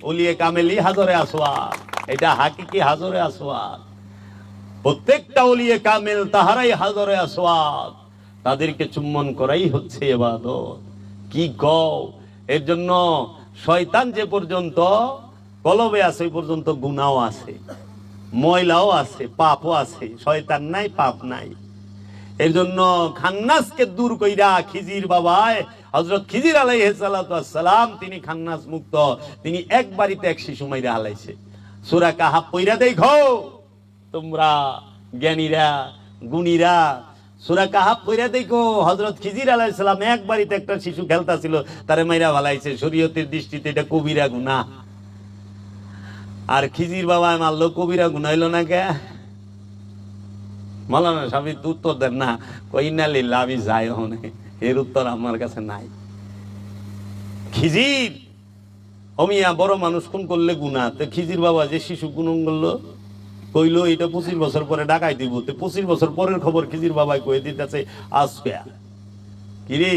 ওলিয়ে কামেলি হাজরে আসওয়াদ, এটা হাকিকি হাজরে আসওয়াদ। প্রত্যেকটা ওলিয়ে কামেল তাহারাই হাজরে আসওয়াদ, তাদেরকে চুম্বন করাই হচ্ছে ইবাদত। কি কও? এর জন্য শয়তান যে পর্যন্ত কলবে আছে ওই পর্যন্ত গুনাহও আছে, ময়লাও আছে, পাপও আছে। শয়তান নাই, পাপ নাই। এর জন্য খান্নাসকে দূর কইরা খিজির বাবায়, হযরত খিজির আলাইহিস সালাতু ওয়াস সালাম, তিনি খান্নাস মুক্ত। তিনি এক বাড়িতে এক শিশু মাইরা হালাইছে। সূরা কাহাফ পইরা দেখো তোমরা জ্ঞানীরা, গুণীরা, সূরা কাহাফ পইরা দেখো। হযরত খিজির আলাইহিস সালাম এক বাড়িতে একটা শিশু খেলতাছিল, তারে মাইরা হালাইছে। শরীয়তের দৃষ্টিতে এটা কবিরা গুনাহ। আর খিজির বাবা মারলো, কবিরা গুনাহ হইল না কে? মাওলানা সাহেব উত্তর দেন না, কই না লিল্লাহ, আমি যাই হনে, এর উত্তর আমার কাছে নাই। খিজির অমিয়া বড় মানুষ খুন করলে গুনাহ, তো খিজির বাবা যে শিশু খুন করলো, কইলো এটা 25 বছর পরে ডাকাই দিব। তো 25 বছর পরের খবর খিজির বাবাই কয়ে দিতেছে আজকে, কিরে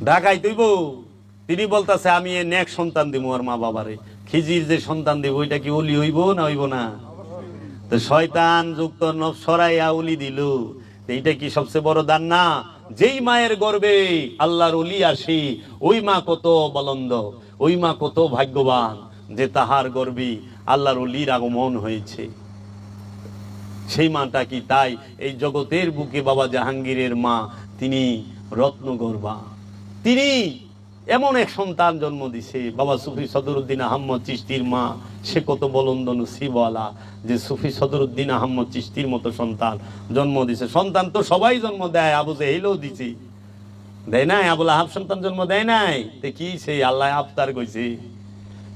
ডাকাই দিব? তিনি বলতেছে আমি এ নেক সন্তান দিব আর মা বাবারে। খিজির যে সন্তান দিব ওইটা কি ওলি হইব না হইব না? তো শয়তান যুক্ত নফস সরাইয়া ওলি দিল, এইটা কি সবচেয়ে বড় দান না? যেই মায়ের গর্ভে আল্লাহর ওলি আসি, ওই মা কত বলন্দ, ওই মা কত ভাগ্যবান যে তাহার গর্ভে আল্লাহর ওলির আগমন হয়েছে। সেই মাটা কি তাই এই জগতের বুকে বাবা জাহাঙ্গীরের মা, তিনি রত্নগর্ভা। তিনি এমন এক সন্তান জন্ম দিছে। বাবা সুফি সদরুদ্দিন আহমদ চিশতির মা, সে কত বলন্দ নসিবওয়ালা যে সুফি সদরুদ্দিন আহমদ চিশতির মতো সন্তান জন্ম দিছে। সন্তান তো সবাই জন্ম দেয়, আবু জেহেলও দিছে, দেয় নাই? আবুল আহাব সন্তান জন্ম দেয় নাই? তে কি সেই আল্লাহ আফতার কইছে,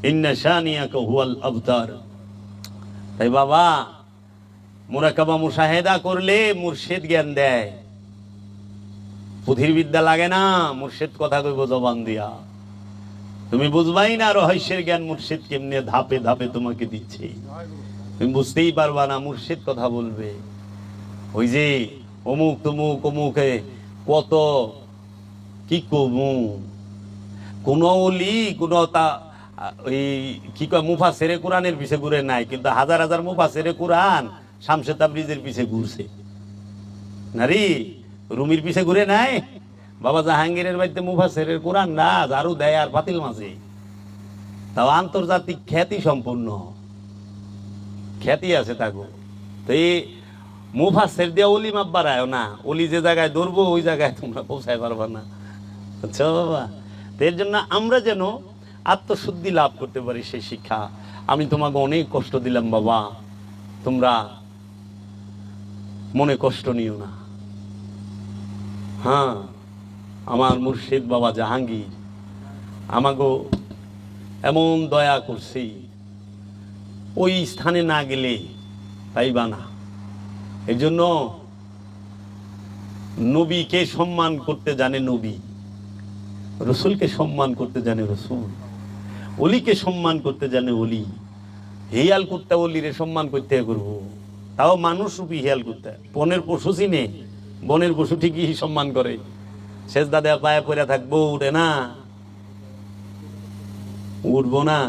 ইন্না শানিয়াকা হুয়াল আবতার। তাই বাবা মুরাকাবা মুশাহেদা করলে মুর্শিদ জ্ঞান দেয়। পুঁথির বিদ্যা লাগে না, মুর্শিদ কথা কইব জবান দিয়া, তুমি বুঝবাই না রহস্যের জ্ঞান মুর্শিদ কেমনে ধাপে ধাপে তোমাকে দিচ্ছে, তুমি বুঝতেই পারবা না। মুর্শিদ কথা বলবে, ওই যে অমুক তমুক অমুকে কত কি কমু, কোন ওলি কোন তা ওই কি কয় মুফাসসিরে কোরআনের পিছে ঘুরে নাই, কিন্তু হাজার হাজার মুফাসসিরে কোরআন শামসে তাবরিজের পিছে ঘুরছে। নারী রুমির পিছে ঘুরে নাই। বাবা জাহাঙ্গীরের বাড়িতে মুফাসসিরের কোরআন না ঝাড়ু দেয় আর পাতিল মাঝে, তাও আন্তর্জাতিক খ্যাতি সম্পূর্ণ খ্যাতি আছে তাগো। তো এই মুফাসসির দিয়ে ওলি মাপ বাড়ায় না, ওলি যে জায়গায় ধরবো ওই জায়গায় তোমরা পৌঁছায় পারবা না, বুঝছো বাবা? তো এর জন্য আমরা যেন আত্মশুদ্ধি লাভ করতে পারি সেই শিক্ষা। আমি তোমাকে অনেক কষ্ট দিলাম বাবা, তোমরা মনে কষ্ট নিও না। হ্যাঁ, আমার মুর্শিদ বাবা জাহাঙ্গীর আমাগো এমন দয়া করছে, ওই স্থানে না গেলে পাইবা না। এই জন্য নবীকে সম্মান করতে জানে নবী, রসুলকে সম্মান করতে জানে রসুল, অলিকে সম্মান করতে জানে অলি। হেয়াল করতে অলিরে সম্মান করতে করবো, তাও মানুষ রূপী হেয়াল করতে। বনের পশু চিনে, বনের পশু ঠিকই সম্মান করে, শেষ দাদা পায়ে পড়ে থাকবো, উঠে না, উঠবো না।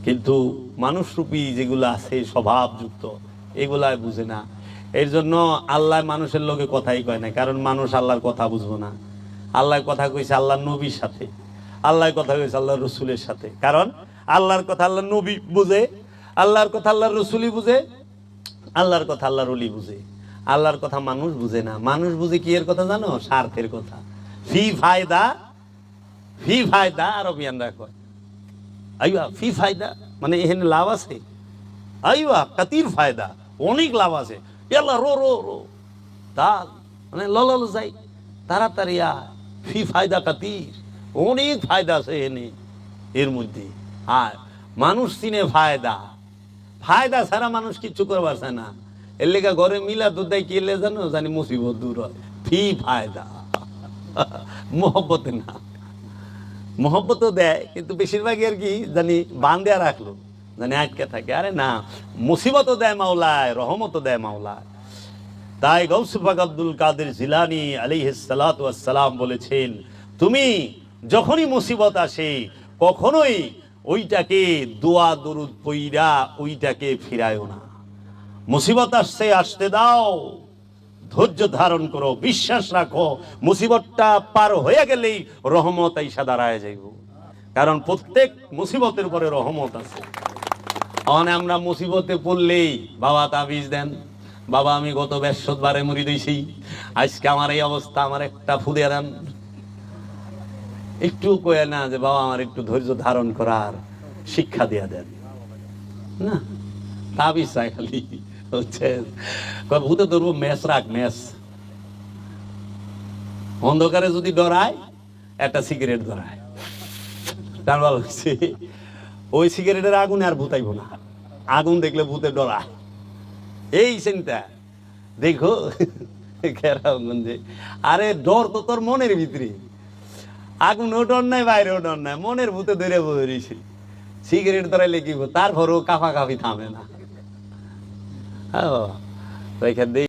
কিন্তু মানুষ রূপী যেগুলো আছে স্বভাবযুক্ত, এগুলা বুঝে না। এর জন্য আল্লাহ মানুষের লোকে কথাই কয় না, কারণ মানুষ আল্লাহর কথা বুঝবো না। আল্লাহ কথা কইছে আল্লাহর নবীর সাথে, আল্লাহ কথা কইছে আল্লাহর রসুলের সাথে। কারণ আল্লাহর কথা আল্লাহর নবী বুঝে, আল্লাহর কথা আল্লাহর রসুলই বুঝে, আল্লাহর কথা আল্লাহর ওলি বুঝে। আল্লাহর কথা মানুষ বুঝে না। মানুষ বুঝে কি এর কথা জানো? স্বার্থের কথা। ফি ফায়দা, ফি ফায়দা আরবিয়ানরা কয়। আইয়া ফি ফায়দা মানে এখানে লাভ আছে, আইয়া কাতির ফায়দা, অনেক লাভ আছে। এলা রো রো রো তাল মানে লল যাই তাড়াতাড়ি আয়, ফি ফায়দা কাতির, অনেক ফায়দা আছে এনে এর মধ্যে। আর মানুষ চিনে ফায়দা, ফায়দা ছাড়া মানুষ কিচ্ছু করবার চায় না। এর লেগা ঘরে মিলা দুধ দেয় কি এলে জানো, জানি মুসিবত দূর হয়। ফি ফায়দা, মোহব্বতে না। মোহব্বতও দেয় কিন্তু বেশিরভাগই আর কি জানি বান্ধে রাখলো, জানি আটকে থাকে। আরে না, মুসিবতও দেয় মাওলায়, রহমতও দেয় মাওলায়। তাই গৌস পাক আব্দুল কাদের জিলানী আলাইহিস সালাতু ওয়াস সালাম বলেছেন, তুমি যখনই মুসিবত আসে কখনোই ওইটাকে দোয়া দরুদ পইরা ওইটাকে ফিরায়ও না। মুসিবত আসছে, আসতে দাও, ধৈর্য ধারণ করো, বিশ্বাস রাখো, মুসিবতটা পার হয়ে গেলেই রহমত আইসা দাঁড়ায় যাইব। কারণ প্রত্যেক মুসিবতের উপরে রহমত আছে। মানে আমরা মুসিবতে পড়লেই বাবা তাবিজ দেন, বাবা আমি গত বৃহস্পতিবারে মরি দিয়েছি, আজকে আমার এই অবস্থা, আমার একটা ফুদে দেন। একটু কয়ে না যে বাবা আমার একটু ধৈর্য ধারণ করার শিক্ষা দিয়া দেন না, তাবিজ চাই খালি। হচ্ছে ভূতে ধরবো, মেস রাখ, মেস। অন্ধকারে যদি ডরায় একটা সিগারেট ধরায়, তার ভালো হচ্ছে ওই সিগারেটের আগুনে আর ভূতাইব না, আগুন দেখলে ভূতে ডরায়। এই চিন্তা দেখো কেরামগঞ্জে। আরে ডর তো তোর মনের ভিতরে, আগুনও ডর নাই, বাইরেও ডর নাই, মনের ভূতে ধরে বসেছি। সিগারেট ধরাইলে কি তারপরও কাফাকাফি থামে না। হ্যাঁ,